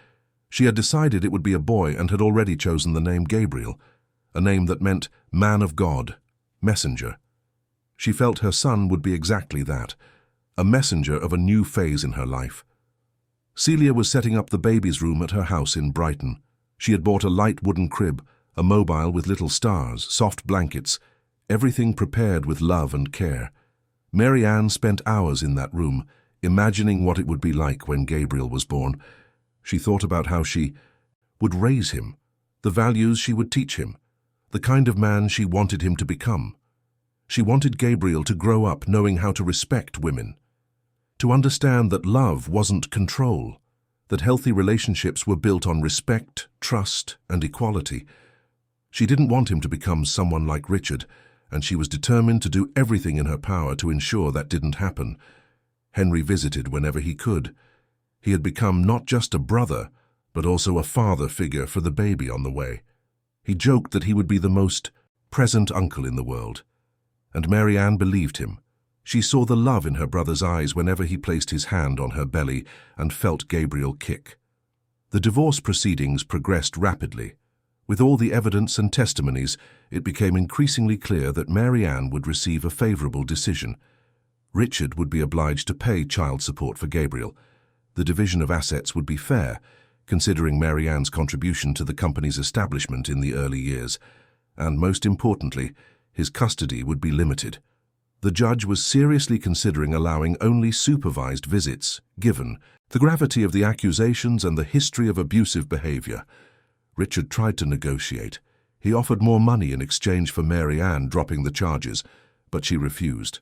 She had decided it would be a boy and had already chosen the name Gabriel, a name that meant man of God, messenger. She felt her son would be exactly that, a messenger of a new phase in her life. Celia was setting up the baby's room at her house in Brighton. She had bought a light wooden crib, a mobile with little stars, soft blankets, everything prepared with love and care. Mary Ann spent hours in that room, imagining what it would be like when Gabriel was born. She thought about how she would raise him, the values she would teach him, the kind of man she wanted him to become. She wanted Gabriel to grow up knowing how to respect women, to understand that love wasn't control, that healthy relationships were built on respect, trust, and equality. She didn't want him to become someone like Richard, and she was determined to do everything in her power to ensure that didn't happen. Henry visited whenever he could. He had become not just a brother, but also a father figure for the baby on the way. He joked that he would be the most present uncle in the world. And Mary Ann believed him. She saw the love in her brother's eyes whenever he placed his hand on her belly and felt Gabriel kick. The divorce proceedings progressed rapidly. With all the evidence and testimonies, it became increasingly clear that Mary Ann would receive a favorable decision. Richard would be obliged to pay child support for Gabriel. The division of assets would be fair, considering Mary Ann's contribution to the company's establishment in the early years. And most importantly, his custody would be limited. The judge was seriously considering allowing only supervised visits, given the gravity of the accusations and the history of abusive behavior. Richard tried to negotiate. He offered more money in exchange for Mary Ann dropping the charges, but she refused.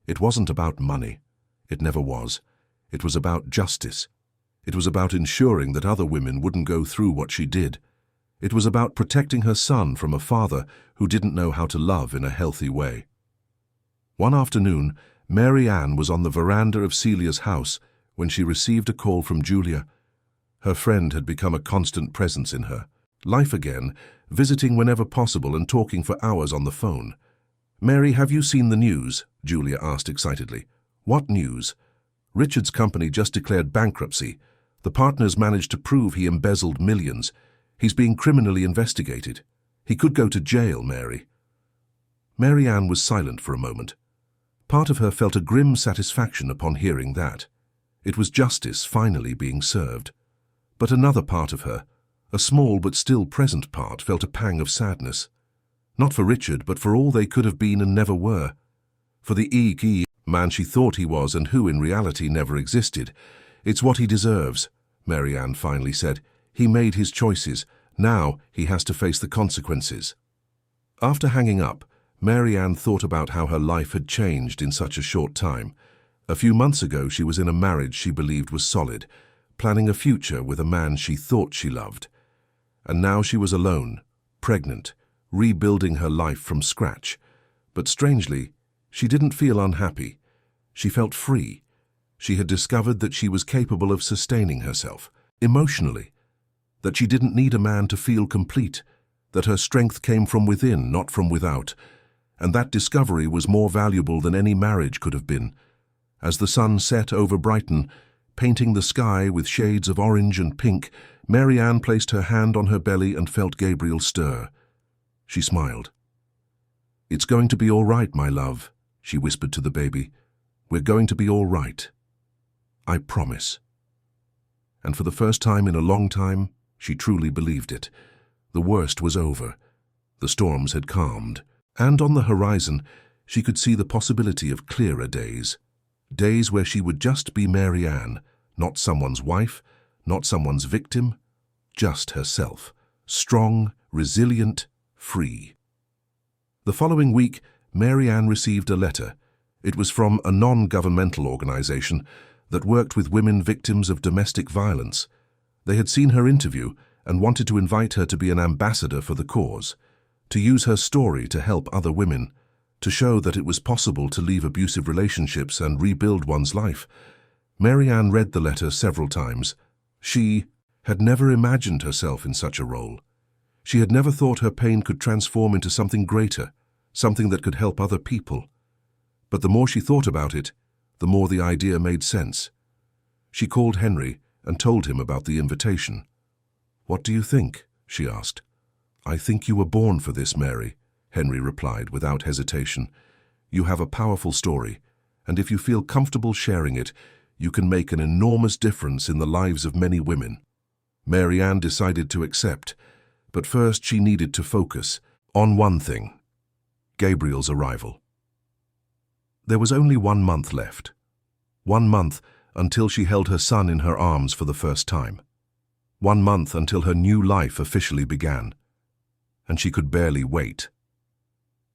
It wasn't about money. It never was. It was about justice. It was about ensuring that other women wouldn't go through what she did. It was about protecting her son from a father who didn't know how to love in a healthy way. One afternoon, Mary Ann was on the veranda of Celia's house when she received a call from Julia. Her friend had become a constant presence in her life again, visiting whenever possible and talking for hours on the phone. "Mary, have you seen the news?" Julia asked excitedly. "What news?" Richard's company just declared bankruptcy. The partners managed to prove he embezzled millions. He's being criminally investigated. He could go to jail, Mary." Mary Ann was silent for a moment. Part of her felt a grim satisfaction upon hearing that. It was justice finally being served. But another part of her, a small but still present part, felt a pang of sadness. Not for Richard, but for all they could have been and never were. For the man she thought he was and who in reality never existed. "It's what he deserves," Mary Ann finally said. "He made his choices. Now he has to face the consequences." After hanging up, Mary Ann thought about how her life had changed in such a short time. A few months ago she was in a marriage she believed was solid, planning a future with a man she thought she loved. And now she was alone, pregnant, rebuilding her life from scratch. But strangely, she didn't feel unhappy. She felt free. She had discovered that she was capable of sustaining herself, emotionally, that she didn't need a man to feel complete, that her strength came from within, not from without. And that discovery was more valuable than any marriage could have been. As the sun set over Brighton, painting the sky with shades of orange and pink, Mary Ann placed her hand on her belly and felt Gabriel stir. She smiled. "It's going to be all right, my love," she whispered to the baby. "We're going to be all right. I promise." And for the first time in a long time, she truly believed it. The worst was over. The storms had calmed. And on the horizon, she could see the possibility of clearer days. Days where she would just be Mary Ann, not someone's wife, not someone's victim, just herself. Strong, resilient, free. The following week, Mary Ann received a letter. It was from a non-governmental organization that worked with women victims of domestic violence. They had seen her interview and wanted to invite her to be an ambassador for the cause, to use her story to help other women, to show that it was possible to leave abusive relationships and rebuild one's life. Mary Ann read the letter several times. She had never imagined herself in such a role. She had never thought her pain could transform into something greater, something that could help other people. But the more she thought about it, the more the idea made sense. She called Henry and told him about the invitation. "What do you think?" she asked. "I think you were born for this, Mary," Henry replied without hesitation. "You have a powerful story, and if you feel comfortable sharing it, you can make an enormous difference in the lives of many women." Mary Ann decided to accept, but first she needed to focus on one thing: Gabriel's arrival. There was only 1 month left. 1 month until she held her son in her arms for the first time. 1 month until her new life officially began. And she could barely wait.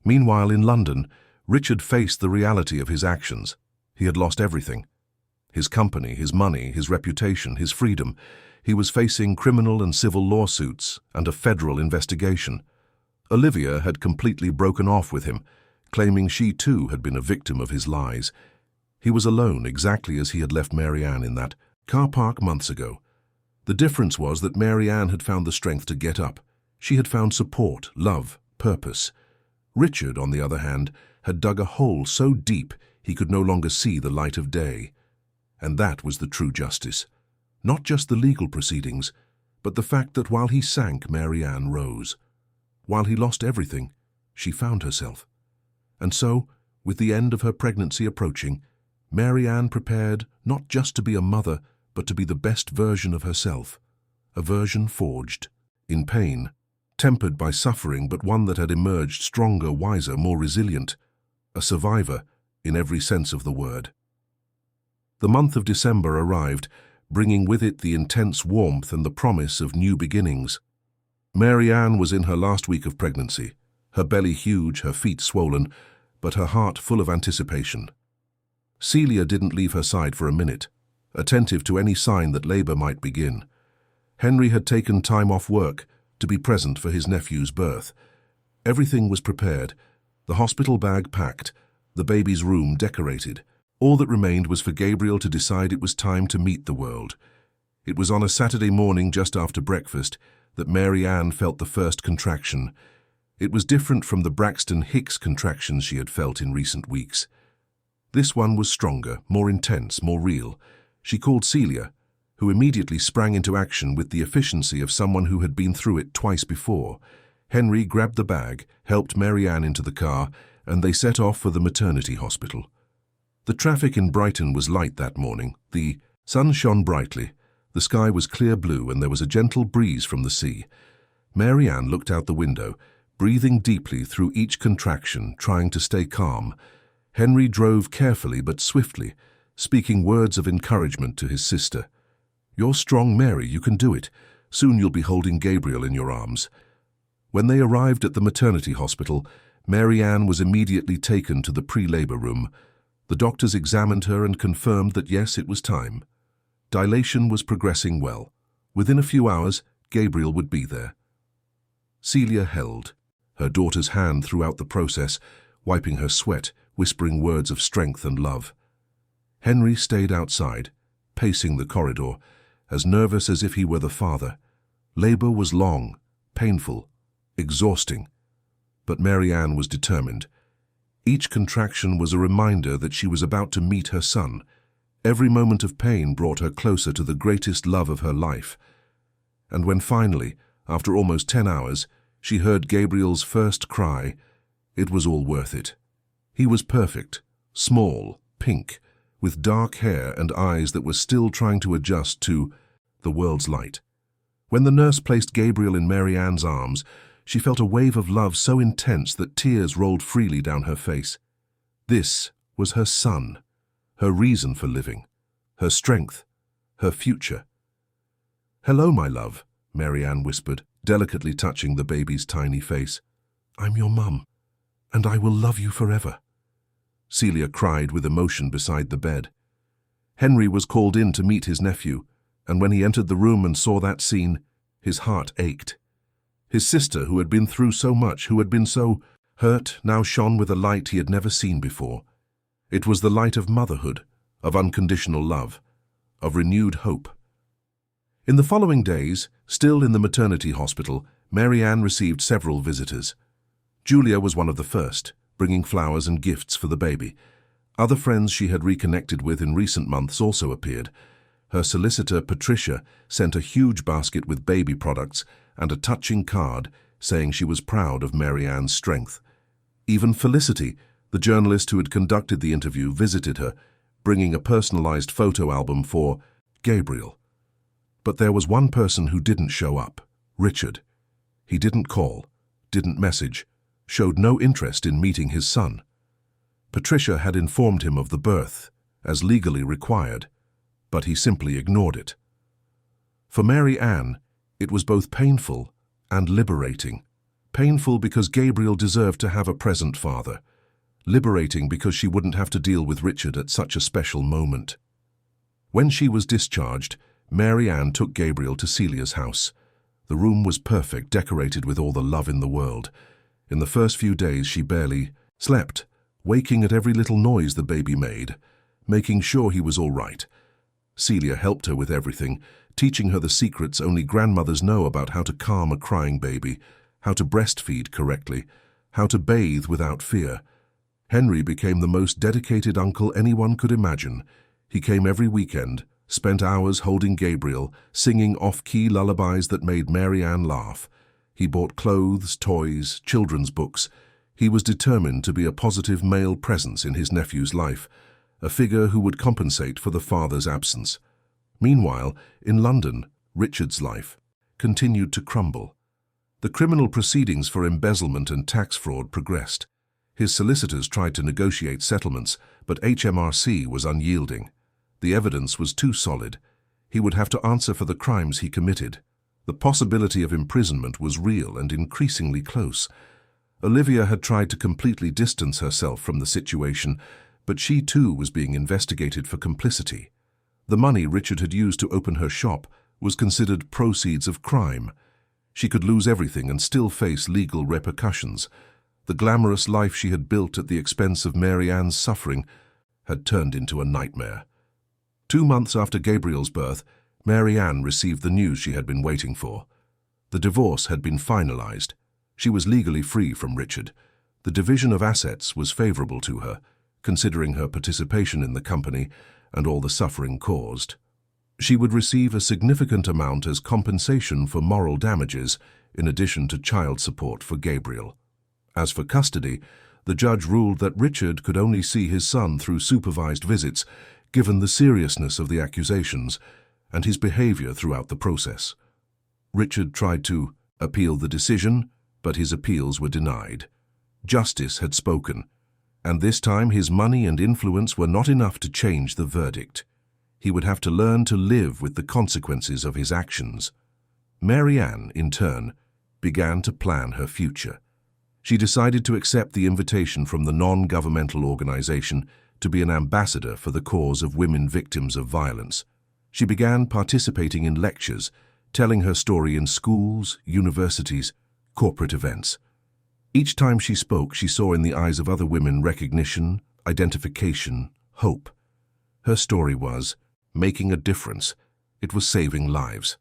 Meanwhile, in London, Richard faced the reality of his actions. He had lost everything. His company, his money, his reputation, his freedom. He was facing criminal and civil lawsuits and a federal investigation. Olivia had completely broken off with him, claiming she too had been a victim of his lies. He was alone, exactly as he had left Mary Ann in that car park months ago. The difference was that Mary Ann had found the strength to get up. She had found support, love, purpose. Richard, on the other hand, had dug a hole so deep he could no longer see the light of day. And that was the true justice. Not just the legal proceedings, but the fact that while he sank, Mary Ann rose. While he lost everything, she found herself. And so, with the end of her pregnancy approaching, Mary Ann prepared not just to be a mother, but to be the best version of herself. A version forged in pain, tempered by suffering, but one that had emerged stronger, wiser, more resilient. A survivor in every sense of the word. The month of December arrived, bringing with it the intense warmth and the promise of new beginnings. Mary Ann was in her last week of pregnancy, her belly huge, her feet swollen, but her heart full of anticipation. Celia didn't leave her side for a minute, attentive to any sign that labor might begin. Henry had taken time off work to be present for his nephew's birth. Everything was prepared, the hospital bag packed, the baby's room decorated. All that remained was for Gabriel to decide it was time to meet the world. It was on a Saturday morning just after breakfast that Mary Ann felt the first contraction. It was different from the Braxton Hicks contractions she had felt in recent weeks. This one was stronger, more intense, more real. She called Celia, who immediately sprang into action with the efficiency of someone who had been through it twice before. Henry grabbed the bag, helped Mary Ann into the car, and they set off for the maternity hospital. The traffic in Brighton was light that morning. The sun shone brightly, the sky was clear blue, and there was a gentle breeze from the sea. Mary Ann looked out the window, breathing deeply through each contraction, trying to stay calm. Henry drove carefully but swiftly, speaking words of encouragement to his sister. "You're strong, Mary, you can do it. Soon you'll be holding Gabriel in your arms." When they arrived at the maternity hospital, Mary Ann was immediately taken to the pre-labor room. The doctors examined her and confirmed that yes, it was time. Dilation was progressing well. Within a few hours, Gabriel would be there. Celia held her daughter's hand throughout the process, wiping her sweat, whispering words of strength and love. Henry stayed outside, pacing the corridor, as nervous as if he were the father. Labor was long, painful, exhausting, but Mary Ann was determined. Each contraction was a reminder that she was about to meet her son. Every moment of pain brought her closer to the greatest love of her life. And when finally, after almost 10 hours, she heard Gabriel's first cry, it was all worth it. He was perfect, small, pink, with dark hair and eyes that were still trying to adjust to the world's light. When the nurse placed Gabriel in Mary Ann's arms, she felt a wave of love so intense that tears rolled freely down her face. This was her son, her reason for living, her strength, her future. "Hello, my love," Mary Ann whispered, delicately touching the baby's tiny face. "I'm your mum, and I will love you forever." Celia cried with emotion beside the bed. Henry was called in to meet his nephew, and when he entered the room and saw that scene, his heart ached. His sister, who had been through so much, who had been so hurt, now shone with a light he had never seen before. It was the light of motherhood, of unconditional love, of renewed hope. In the following days, still in the maternity hospital, Mary Ann received several visitors. Julia was one of the first, bringing flowers and gifts for the baby. Other friends she had reconnected with in recent months also appeared. Her solicitor, Patricia, sent a huge basket with baby products and a touching card saying she was proud of Mary Ann's strength. Even Felicity, the journalist who had conducted the interview, visited her, bringing a personalized photo album for Gabriel. But there was one person who didn't show up, Richard. He didn't call, didn't message, showed no interest in meeting his son. Patricia had informed him of the birth, as legally required, but he simply ignored it. For Mary Ann, it was both painful and liberating. Painful because Gabriel deserved to have a present father. Liberating because she wouldn't have to deal with Richard at such a special moment. When she was discharged, Mary Ann took Gabriel to Celia's house. The room was perfect, decorated with all the love in the world. In the first few days, she barely slept, waking at every little noise the baby made, making sure he was all right. Celia helped her with everything, teaching her the secrets only grandmothers know about how to calm a crying baby, how to breastfeed correctly, how to bathe without fear. Henry became the most dedicated uncle anyone could imagine. He came every weekend, spent hours holding Gabriel, singing off-key lullabies that made Mary Ann laugh. He bought clothes, toys, children's books. He was determined to be a positive male presence in his nephew's life, a figure who would compensate for the father's absence. Meanwhile, in London, Richard's life continued to crumble. The criminal proceedings for embezzlement and tax fraud progressed. His solicitors tried to negotiate settlements, but HMRC was unyielding. The evidence was too solid. He would have to answer for the crimes he committed. The possibility of imprisonment was real and increasingly close. Olivia had tried to completely distance herself from the situation, but she too was being investigated for complicity. The money Richard had used to open her shop was considered proceeds of crime. She could lose everything and still face legal repercussions. The glamorous life she had built at the expense of Mary Ann's suffering had turned into a nightmare. 2 months after Gabriel's birth, Mary Ann received the news she had been waiting for. The divorce had been finalized. She was legally free from Richard. The division of assets was favorable to her. considering her participation in the company and all the suffering caused. She would receive a significant amount as compensation for moral damages, in addition to child support for Gabriel. As for custody, the judge ruled that Richard could only see his son through supervised visits, given the seriousness of the accusations and his behavior throughout the process. Richard tried to appeal the decision, but his appeals were denied. Justice had spoken, and this time his money and influence were not enough to change the verdict. He would have to learn to live with the consequences of his actions. Mary Ann, in turn, began to plan her future. She decided to accept the invitation from the non-governmental organization to be an ambassador for the cause of women victims of violence. She began participating in lectures, telling her story in schools, universities, corporate events. Each time she spoke, she saw in the eyes of other women recognition, identification, hope. Her story was making a difference. It was saving lives.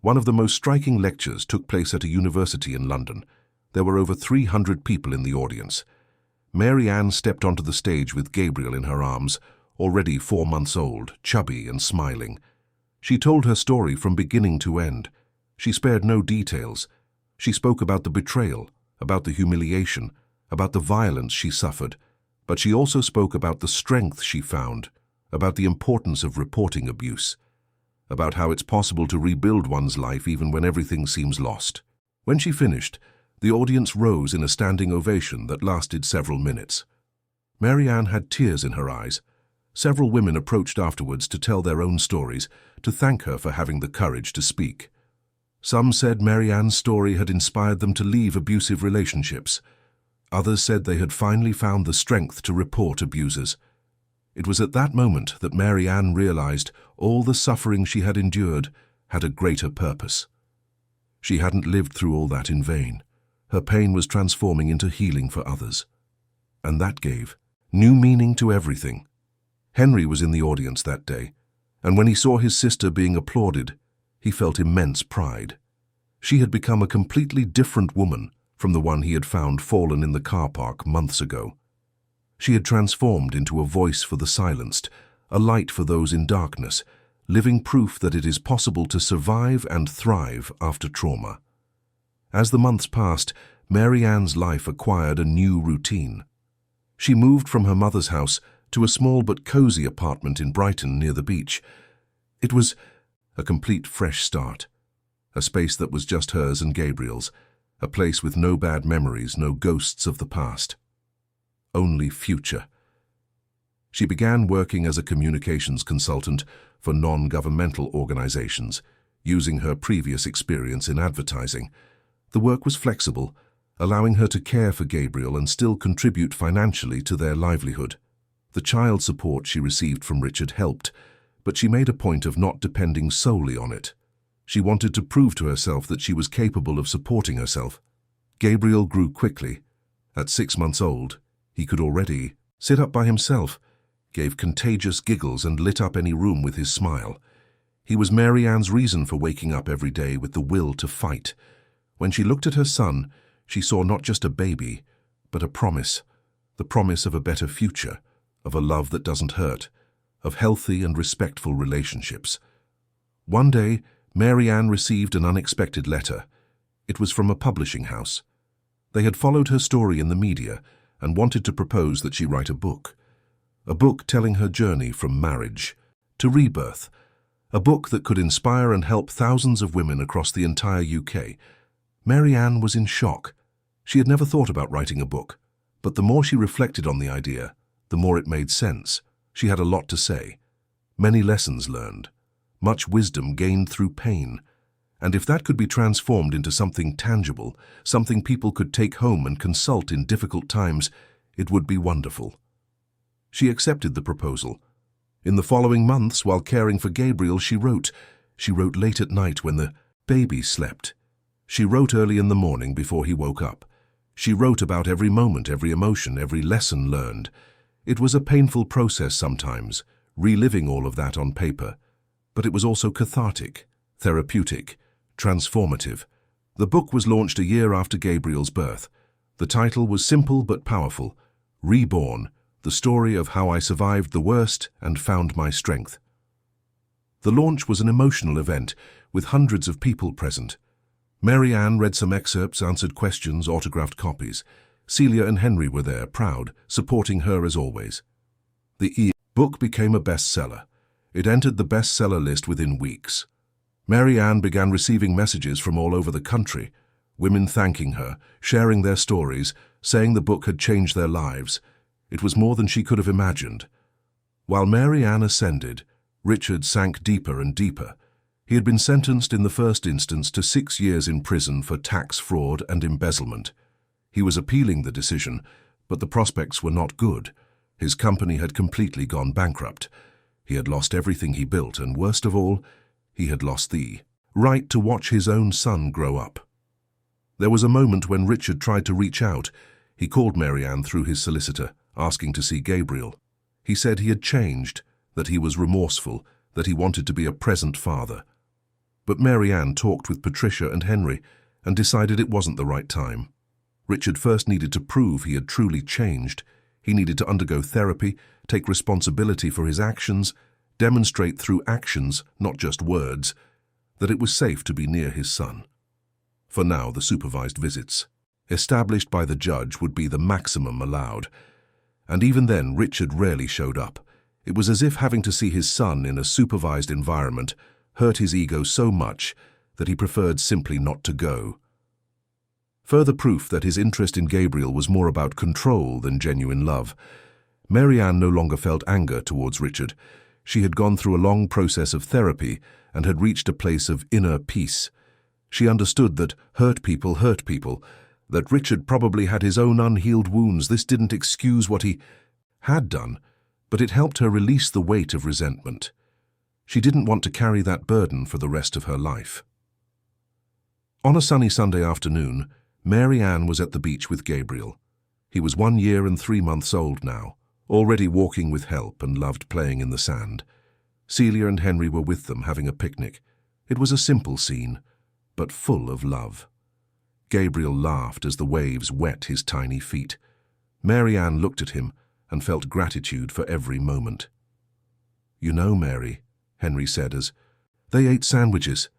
One of the most striking lectures took place at a university in London. There were over 300 people in the audience. Mary Ann stepped onto the stage with Gabriel in her arms, already 4 months old, chubby and smiling. She told her story from beginning to end. She spared no details. She spoke about the betrayal, about the humiliation, about the violence she suffered, but she also spoke about the strength she found, about the importance of reporting abuse, about how it's possible to rebuild one's life even when everything seems lost. When she finished, the audience rose in a standing ovation that lasted several minutes. Mary Ann had tears in her eyes. Several women approached afterwards to tell their own stories, to thank her for having the courage to speak. Some said Mary Ann's story had inspired them to leave abusive relationships. Others said they had finally found the strength to report abusers. It was at that moment that Mary Ann realized all the suffering she had endured had a greater purpose. She hadn't lived through all that in vain. Her pain was transforming into healing for others. And that gave new meaning to everything. Henry was in the audience that day, and when he saw his sister being applauded, he felt immense pride. She had become a completely different woman from the one he had found fallen in the car park months ago. She had transformed into a voice for the silenced, a light for those in darkness, living proof that it is possible to survive and thrive after trauma. As the months passed, Mary Ann's life acquired a new routine. She moved from her mother's house to a small but cozy apartment in Brighton near the beach. It was a complete fresh start, a space that was just hers and Gabriel's, a place with no bad memories, no ghosts of the past. Only future. She began working as a communications consultant for non-governmental organizations, using her previous experience in advertising. The work was flexible, allowing her to care for Gabriel and still contribute financially to their livelihood. The child support she received from Richard helped, but she made a point of not depending solely on it. She wanted to prove to herself that she was capable of supporting herself. Gabriel grew quickly. At 6 months old, he could already sit up by himself, gave contagious giggles and lit up any room with his smile. He was Mary Ann's reason for waking up every day with the will to fight. When she looked at her son, she saw not just a baby, but a promise, the promise of a better future, of a love that doesn't hurt, of healthy and respectful relationships. One day, Mary Ann received an unexpected letter. It was from a publishing house. They had followed her story in the media and wanted to propose that she write a book telling her journey from marriage to rebirth, a book that could inspire and help thousands of women across the entire UK. Mary Ann was in shock. She had never thought about writing a book, but the more she reflected on the idea, the more it made sense. She had a lot to say, many lessons learned, much wisdom gained through pain, and if that could be transformed into something tangible, something people could take home and consult in difficult times, it would be wonderful. She accepted the proposal. In the following months, while caring for Gabriel, she wrote. She wrote late at night when the baby slept. She wrote early in the morning before he woke up. She wrote about every moment, every emotion, every lesson learned. It was a painful process sometimes, reliving all of that on paper, but it was also cathartic, therapeutic, transformative. The book was launched a year after Gabriel's birth. The title was simple but powerful, Reborn, the story of how I survived the worst and found my strength. The launch was an emotional event, with hundreds of people present. Mary Ann read some excerpts, answered questions, autographed copies. Celia and Henry were there, proud, supporting her as always. The book became a bestseller. It entered the bestseller list within weeks. Mary Ann began receiving messages from all over the country, women thanking her, sharing their stories, saying the book had changed their lives. It was more than she could have imagined. While Mary Ann ascended, Richard sank deeper and deeper. He had been sentenced in the first instance to 6 years in prison for tax fraud and embezzlement. He was appealing the decision, but the prospects were not good. His company had completely gone bankrupt. He had lost everything he built, and worst of all, he had lost the right to watch his own son grow up. There was a moment when Richard tried to reach out. He called Mary Ann through his solicitor, asking to see Gabriel. He said he had changed, that he was remorseful, that he wanted to be a present father. But Mary Ann talked with Patricia and Henry and decided it wasn't the right time. Richard first needed to prove he had truly changed. He needed to undergo therapy, take responsibility for his actions, demonstrate through actions, not just words, that it was safe to be near his son. For now, the supervised visits, established by the judge, would be the maximum allowed. And even then, Richard rarely showed up. It was as if having to see his son in a supervised environment hurt his ego so much that he preferred simply not to go. Further proof that his interest in Gabriel was more about control than genuine love. Mary Ann no longer felt anger towards Richard. She had gone through a long process of therapy and had reached a place of inner peace. She understood that hurt people, that Richard probably had his own unhealed wounds. This didn't excuse what he had done, but it helped her release the weight of resentment. She didn't want to carry that burden for the rest of her life. On a sunny Sunday afternoon, Mary Ann was at the beach with Gabriel. He was 1 year and 3 months old now, already walking with help and loved playing in the sand. Celia and Henry were with them, having a picnic. It was a simple scene, but full of love. Gabriel laughed as the waves wet his tiny feet. Mary Ann looked at him and felt gratitude for every moment. "You know, Mary," Henry said as they ate sandwiches,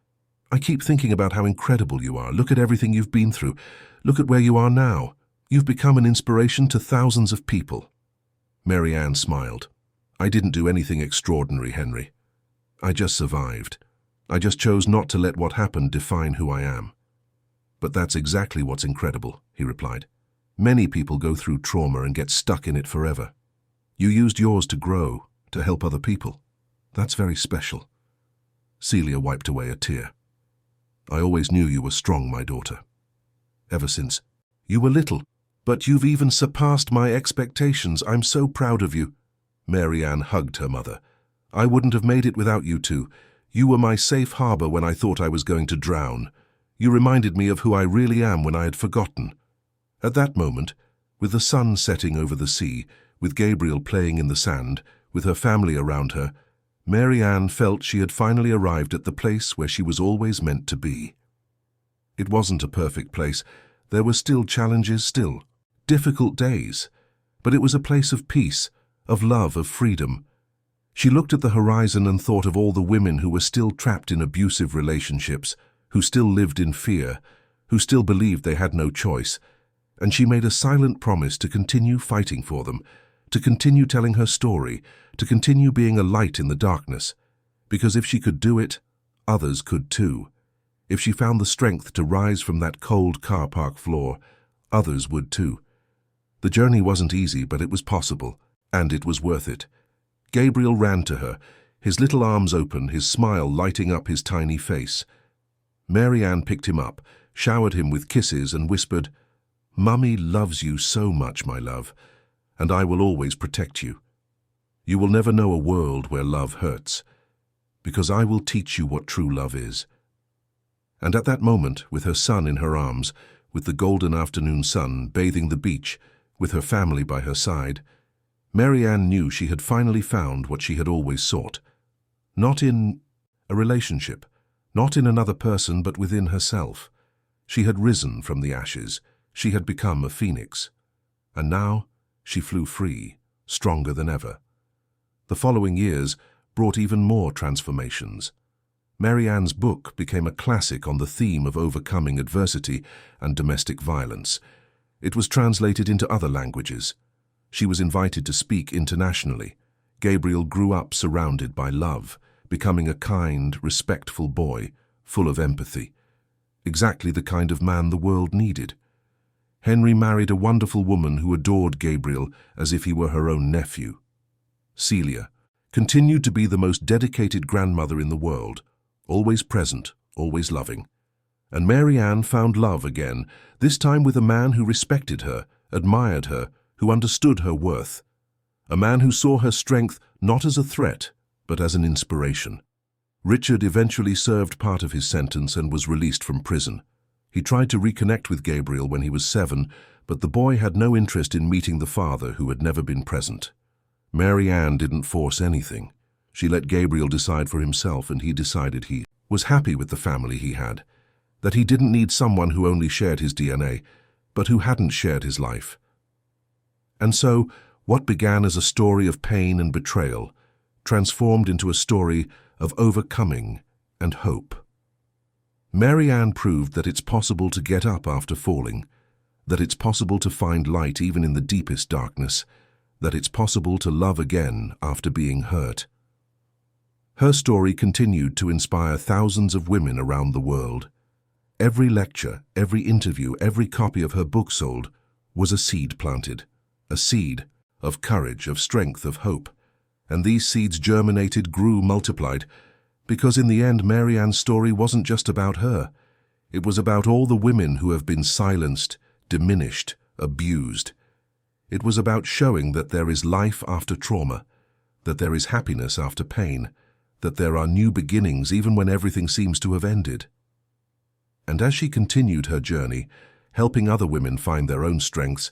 "I keep thinking about how incredible you are. Look at everything you've been through. Look at where you are now. You've become an inspiration to thousands of people." Mary Ann smiled. "I didn't do anything extraordinary, Henry. I just survived. I just chose not to let what happened define who I am." "But that's exactly what's incredible," he replied. "Many people go through trauma and get stuck in it forever. You used yours to grow, to help other people. That's very special." Celia wiped away a tear. "I always knew you were strong, my daughter. Ever since you were little. But you've even surpassed my expectations. I'm so proud of you." Mary Ann hugged her mother. "I wouldn't have made it without you two. You were my safe harbor when I thought I was going to drown. You reminded me of who I really am when I had forgotten." At that moment, with the sun setting over the sea, with Gabriel playing in the sand, with her family around her, Mary Ann felt she had finally arrived at the place where she was always meant to be. It wasn't a perfect place. There were still challenges, still difficult days, but it was a place of peace, of love, of freedom. She looked at the horizon and thought of all the women who were still trapped in abusive relationships, who still lived in fear, who still believed they had no choice, and she made a silent promise to continue fighting for them, to continue telling her story, to continue being a light in the darkness, because if she could do it, others could too. If she found the strength to rise from that cold car park floor, others would too. The journey wasn't easy, but it was possible, and it was worth it. Gabriel ran to her, his little arms open, his smile lighting up his tiny face. Mary Ann picked him up, showered him with kisses and whispered, "Mummy loves you so much, my love, and I will always protect you. You will never know a world where love hurts, because I will teach you what true love is." And at that moment, with her son in her arms, with the golden afternoon sun bathing the beach, with her family by her side, Mary Ann knew she had finally found what she had always sought. Not in a relationship, not in another person, but within herself. She had risen from the ashes. She had become a phoenix. And now she flew free, stronger than ever. The following years brought even more transformations. Mary Ann's book became a classic on the theme of overcoming adversity and domestic violence. It was translated into other languages. She was invited to speak internationally. Gabriel grew up surrounded by love, becoming a kind, respectful boy, full of empathy. Exactly the kind of man the world needed. Henry married a wonderful woman who adored Gabriel as if he were her own nephew. Celia continued to be the most dedicated grandmother in the world, always present, always loving. And Mary Ann found love again, this time with a man who respected her, admired her, who understood her worth. A man who saw her strength not as a threat, but as an inspiration. Richard eventually served part of his sentence and was released from prison. He tried to reconnect with Gabriel when he was 7, but the boy had no interest in meeting the father who had never been present. Mary Ann didn't force anything. She let Gabriel decide for himself, and he decided he was happy with the family he had, that he didn't need someone who only shared his DNA, but who hadn't shared his life. And so, what began as a story of pain and betrayal transformed into a story of overcoming and hope. Mary Ann proved that it's possible to get up after falling, that it's possible to find light even in the deepest darkness, that it's possible to love again after being hurt. Her story continued to inspire thousands of women around the world. Every lecture, every interview, every copy of her book sold was a seed planted, a seed of courage, of strength, of hope. And these seeds germinated, grew, multiplied, because in the end Mary Ann's story wasn't just about her. It was about all the women who have been silenced, diminished, abused. It was about showing that there is life after trauma, that there is happiness after pain, that there are new beginnings even when everything seems to have ended. And as she continued her journey, helping other women find their own strengths,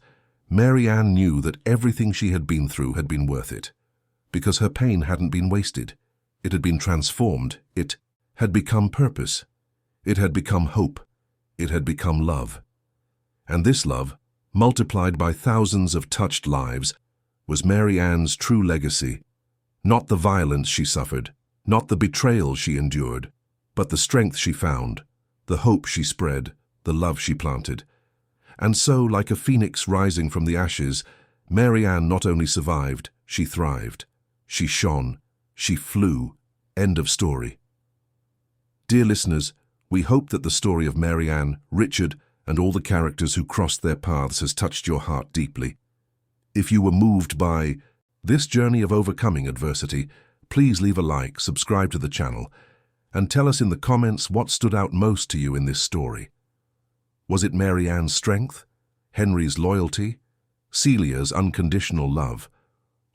Mary Ann knew that everything she had been through had been worth it, because her pain hadn't been wasted. It had been transformed. It had become purpose. It had become hope. It had become love. And this love, multiplied by thousands of touched lives, was Mary Ann's true legacy. Not the violence she suffered, not the betrayal she endured, but the strength she found, the hope she spread, the love she planted. And so, like a phoenix rising from the ashes, Mary Ann not only survived, she thrived. She shone. She flew. End of story. Dear listeners, we hope that the story of Mary Ann, Richard, and all the characters who crossed their paths has touched your heart deeply. If you were moved by this journey of overcoming adversity, please leave a like, subscribe to the channel, and tell us in the comments what stood out most to you in this story. Was it Mary Ann's strength, Henry's loyalty, Celia's unconditional love,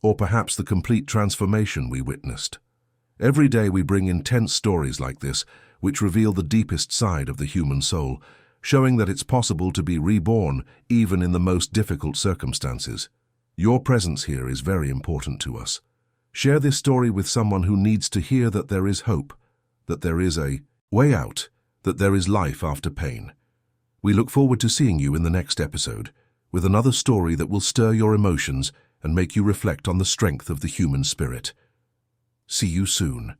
or perhaps the complete transformation we witnessed? Every day we bring intense stories like this, which reveal the deepest side of the human soul, showing that it's possible to be reborn even in the most difficult circumstances. Your presence here is very important to us. Share this story with someone who needs to hear that there is hope, that there is a way out, that there is life after pain. We look forward to seeing you in the next episode, with another story that will stir your emotions and make you reflect on the strength of the human spirit. See you soon.